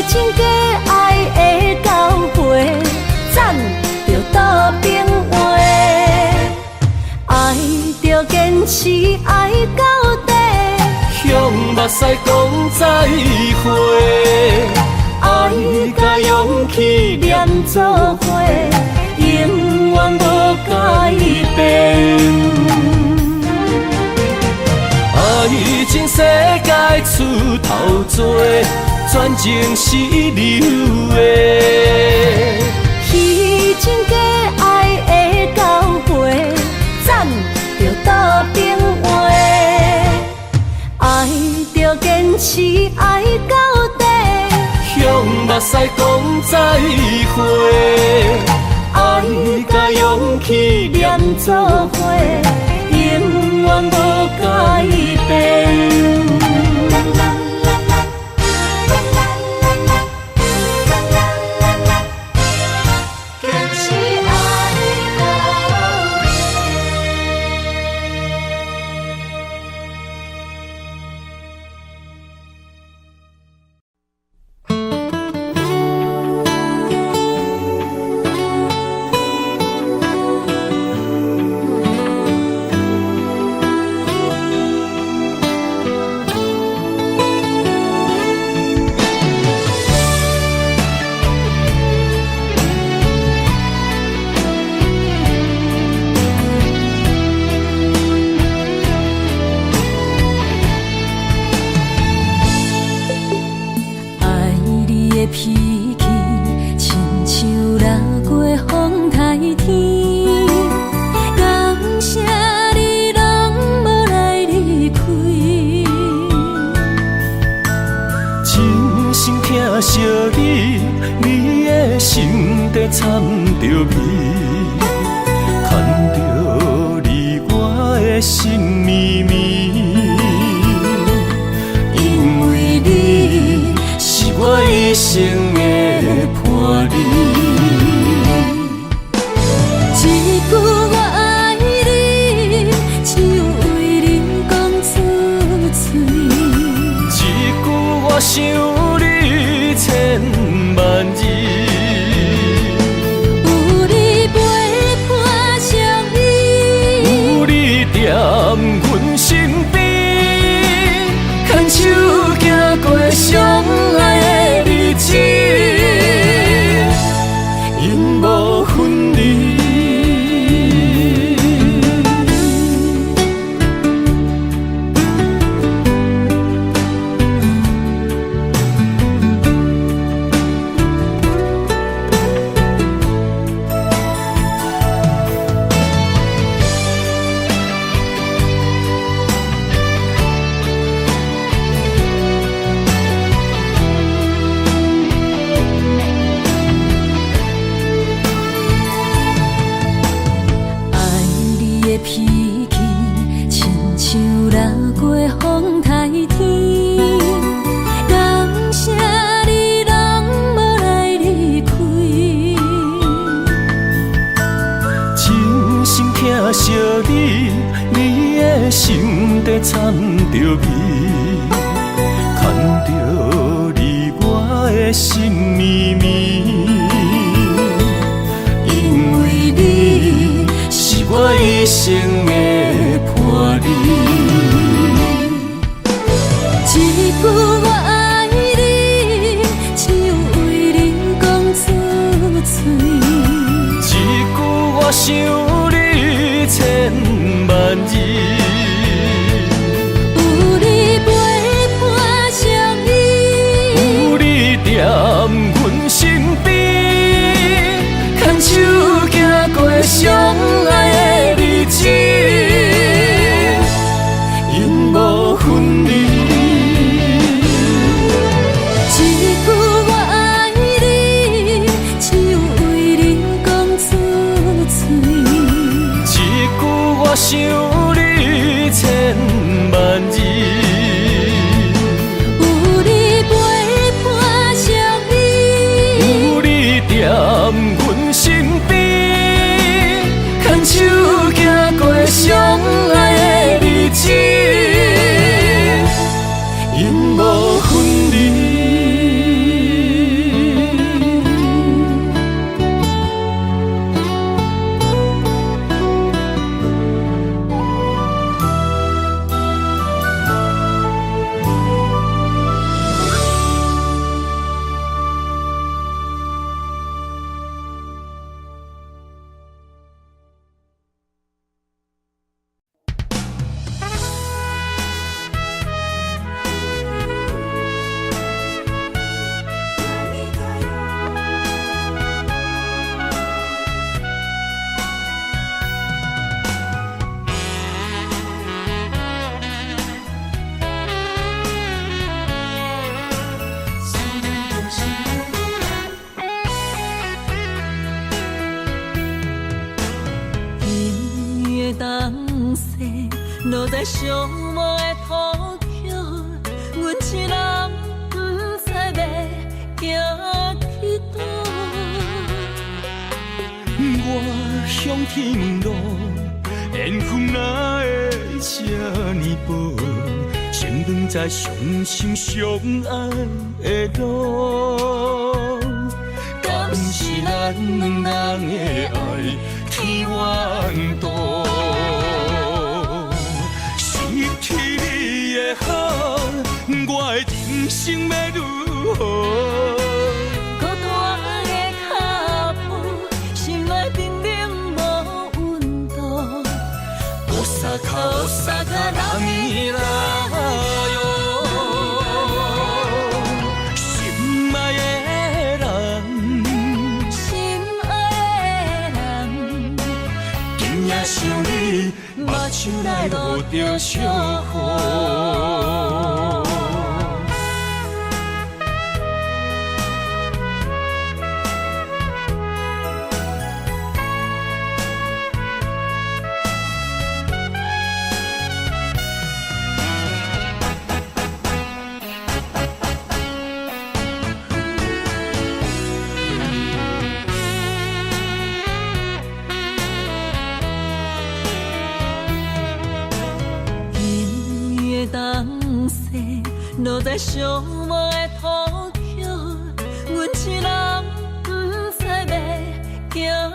情假爱的交陪，暂着倒变话。爱着坚持爱到底，向目屎讲再会。爱甲勇气念做伙，永远无改变。爱情世界出头多，全情是流的。虚情假爱的交陪，暂着倒变话。爱着坚持爱到底，向目屎讲再会。爱甲勇气念做伙，永远无改变。心疼惜你，你的心在掺着味，牵着你我的心绵绵。因为你是我一生的伴侣。一句我爱你，像为你讲出嘴。一句我想你千万字，有你陪伴相依，有你踮阮身边，牵手行过相爱的日子，永无分离。我想你千万字，有你陪伴相依，有你踮阮身边，牵手行过相爱的日子，永无分离。落在寂寞的土丘，阮一人不知要行去倒。我向天路，缘分哪会这呢薄？前段在相心相爱的路，敢是咱两人的爱天缘道？失去你的好，我的人生要如何？孤单的脚步，心内冰冷无温度。お坂波浪よ，心爱的人，心爱的人，今夜想你，目睭内落着小雨。落在寂寞的土丘，阮一人不知要行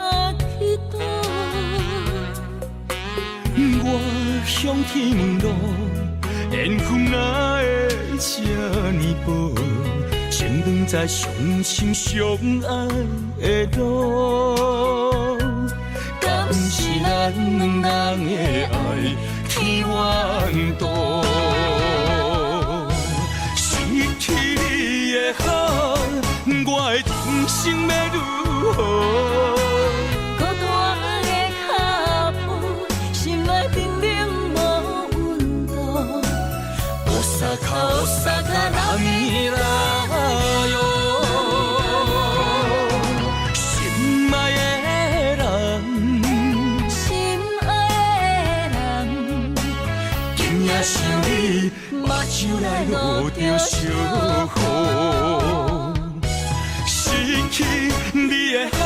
去倒。我向天路，缘分哪会这呢薄？前段在相心相爱的路，敢是咱两人的爱天缘道？失去你的好，我的人生要如何？孤单的脚步，心内冰冷无温度。お坂波浪よ，心爱的人，心爱的人，今夜想你，目睭内落着小雨。失去你的好，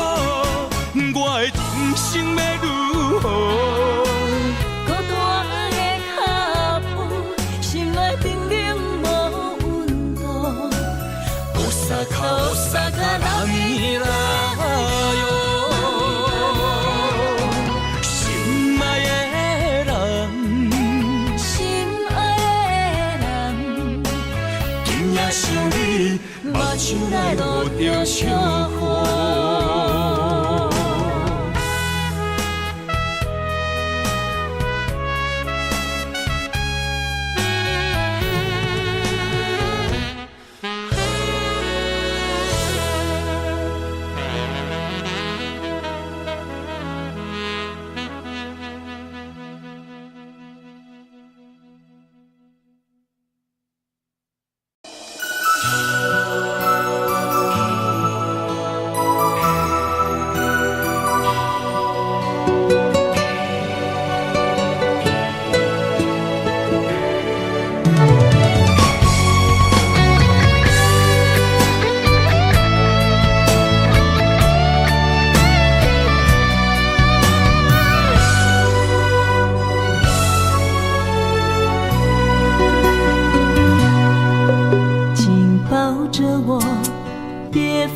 我的人生要如孤单的脚步，心内冰冷无温度。乌萨卡拉米拉哟，心爱的人，心爱的人，今夜想你，目睭内落着小雨。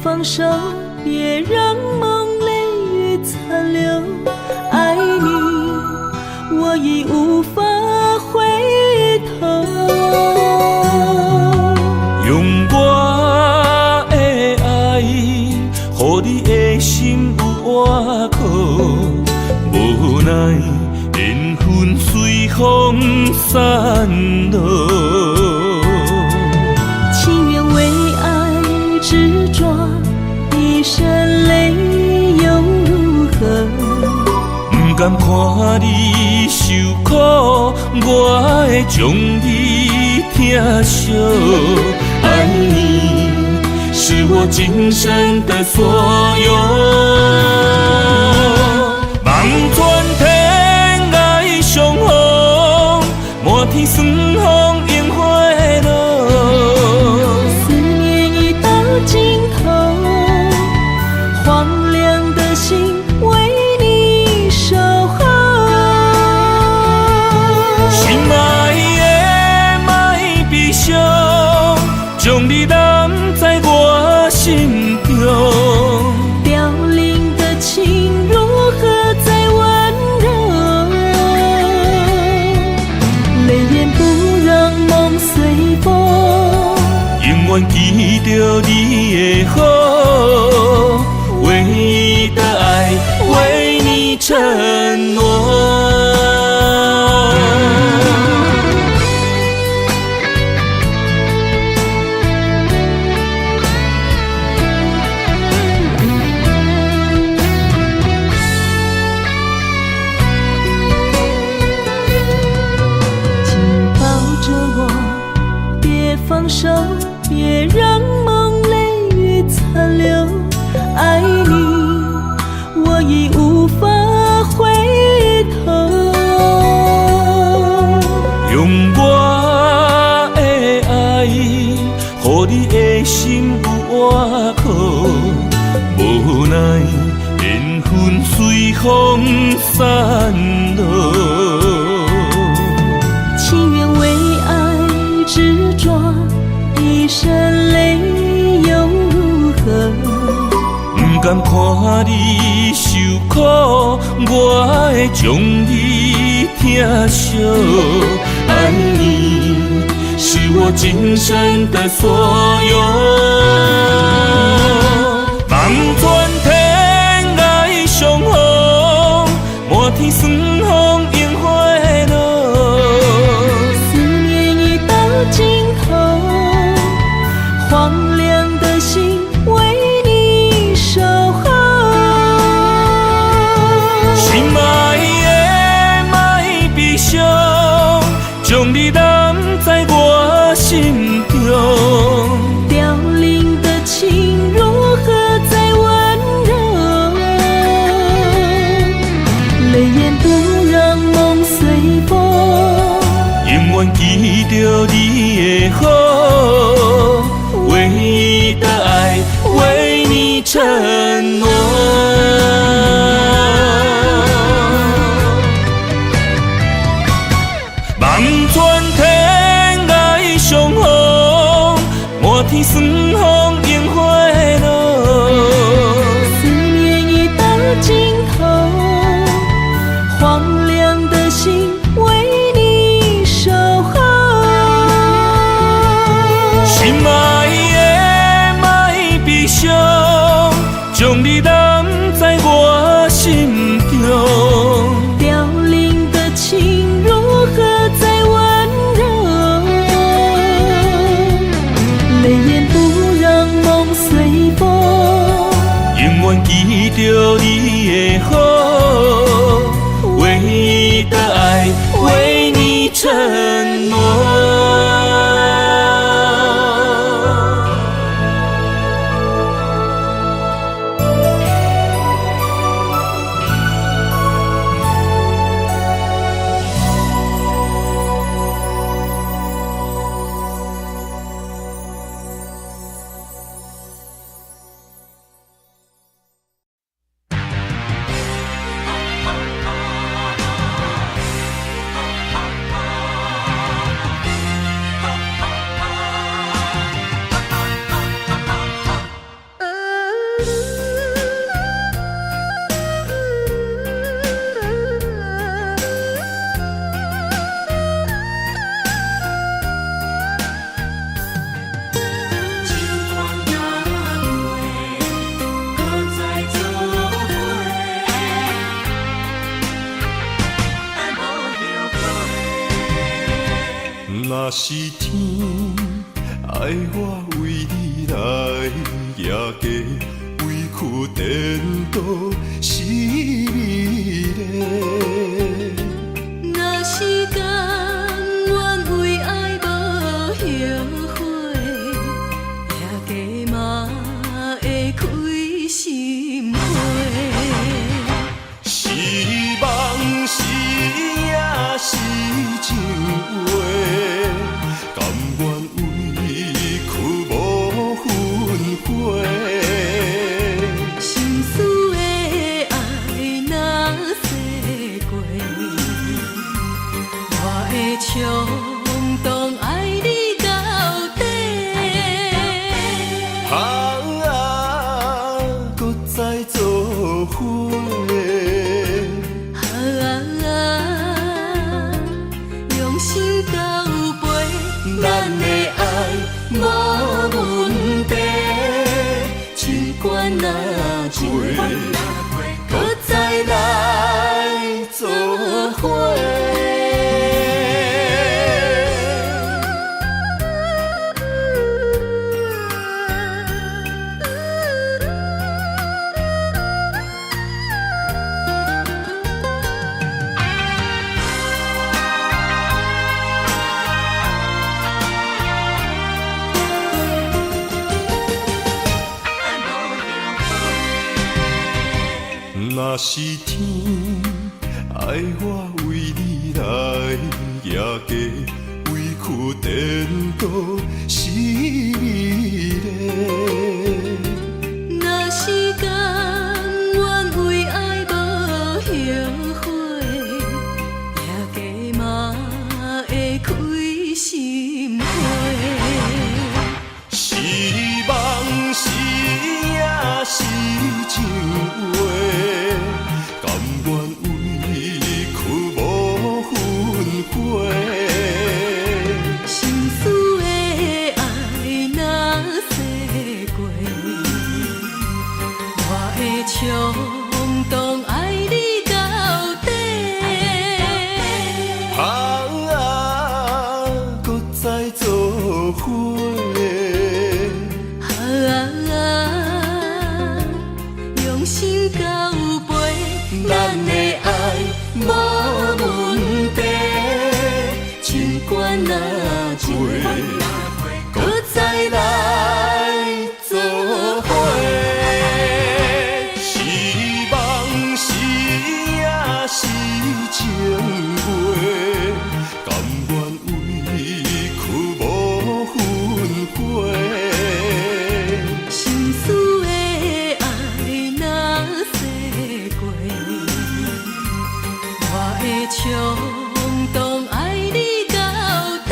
放手，别让梦泪雨残留。爱你，我已无法回头。用我的爱，予你的心有外口。无奈缘分随风散落。情愿为爱执着，一身泪又如何？不甘看你受苦，我会将你疼惜。爱你是我今生的所有。望穿天涯相逢，满天霜风映花落。思念已到尽头，荒凉的心为你守候。心爱的莫悲伤，将你揽在我心中。凋零的情如何再温柔？泪眼不让梦随风。永远记着你的好，唯一的爱为你承诺。放手，别让梦泪雨残留。爱你，我已无法回头。用我的爱，予你的心有外口。无奈缘分随风散落。情愿为爱执着，一身泪又如何？不甘看你受苦，我会将你疼惜。爱你是我今生的所有。望穿天涯相逢，满天霜风映花落。思念已到尽头，荒凉的心为你守候。心爱的莫悲伤，将你揽在我心中。凋零的情如何再温柔？泪眼不让梦随风。永远记着你的好，唯一的爱为你承诺。天酸风烟火落。思念已到尽头，荒凉的心为你守候。心爱的，莫悲伤，将你揽在我心中。凋零的情如何再温柔？泪眼不让梦随风，永远记着你的好，唯一的爱为你承诺。若是天爱我为你来夜家，委屈颠倒是你嘞。若是甘愿为爱无后悔，夜家嘛会开心花。是梦是也是情话，甘愿委屈无分悔。心思的爱若逝过，我会冲动爱你到底。搁再做伙。用心交陪，咱的爱无问题。尽管若多，搁再来做伙。若是天爱我为你来夜家，委屈颠倒是你嘞。若是甘愿为爱无后悔，夜家嘛会开心花。是梦是也是情话，甘愿委屈无分悔。心思的爱若逝过，我会冲动爱你到底。搁再做伙。用心交陪，咱的爱无问题。尽管若多，搁再来做伙。是梦是也是情话，甘愿委屈无分悔。心思的爱若逝过，我会冲动爱你到底。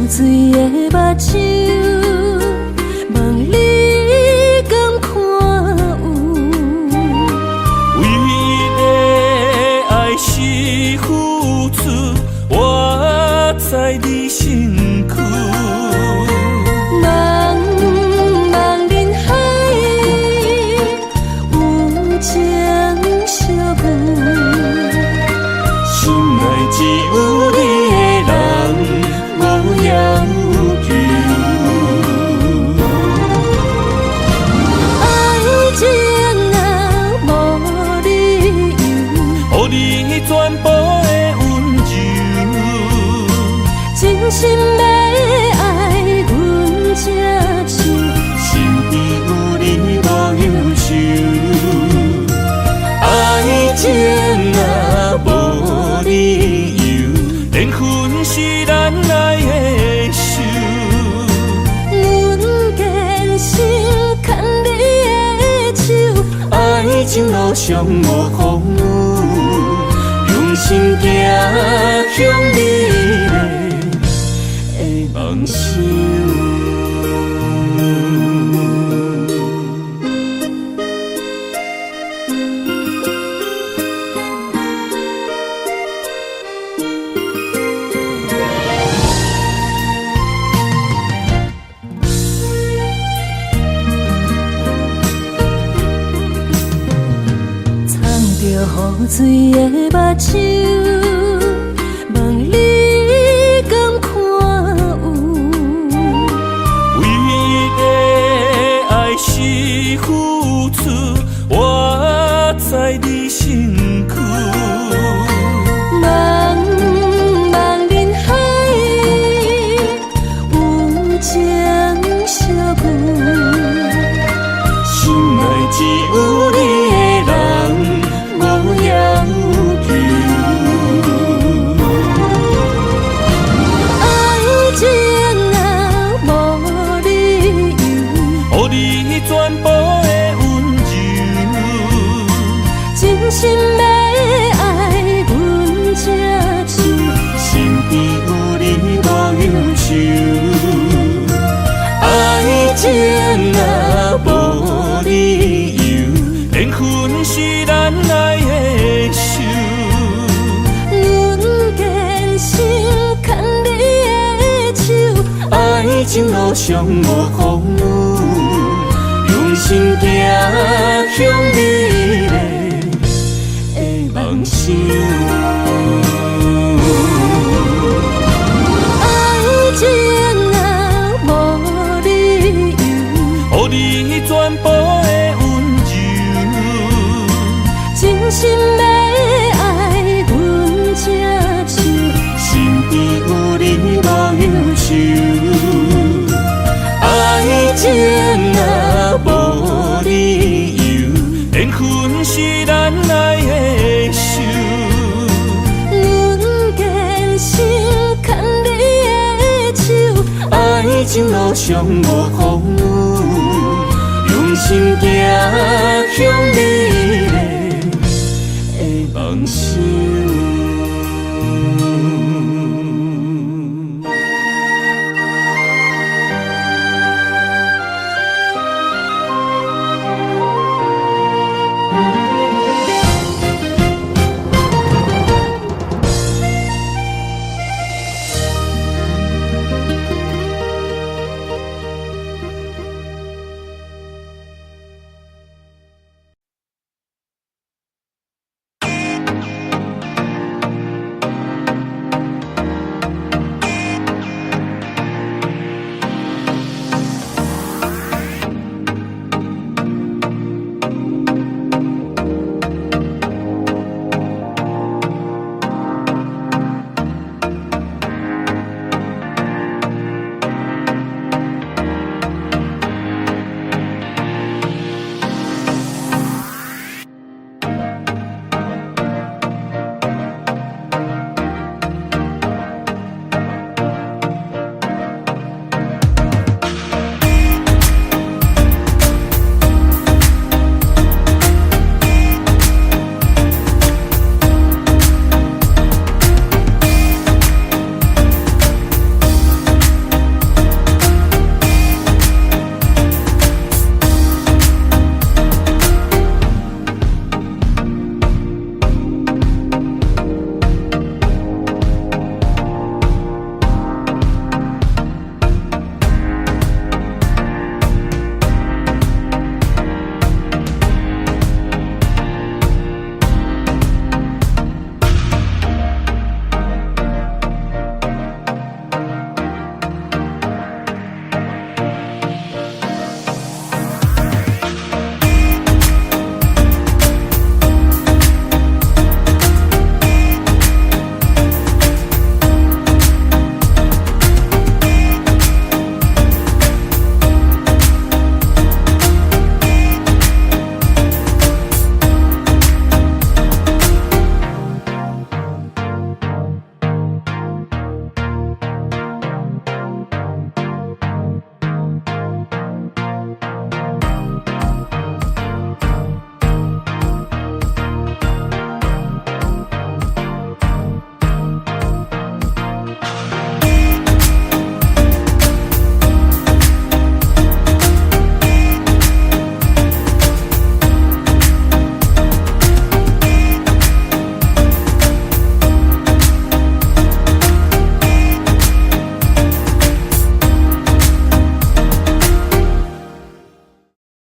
水的目睭，望你敢看有。为了爱是付出，我知你身躯。茫茫人海，有情相伴。心内只有你的人，无要求。爱情啊，无理由，予你全部的温柔，真心要爱阮才像。身边有你无忧愁。爱情啊，无理由，缘分是咱来的手。阮坚信牵你的手，爱情路上无风雨，用心行向美丽的梦想。雨水的目睭，望你敢看有。为了爱是付出，我知你身躯。茫茫人海，有情相伴。心内只有你的人，无要求。爱情啊，无理由，予你全部的温柔，真心要爱阮才像。身边有你无忧愁。爱情啊，无理由，缘分是咱来的手。阮坚信牵你的手，爱情路上无风雨，用心行向美丽的梦想。爱情啊，无理由，予你全部的温柔，真心要爱阮才像。身边有你无忧愁。爱情啊，无理由，缘分是咱来的手。阮坚信牵你的手，爱情路上无风雨，用心行向美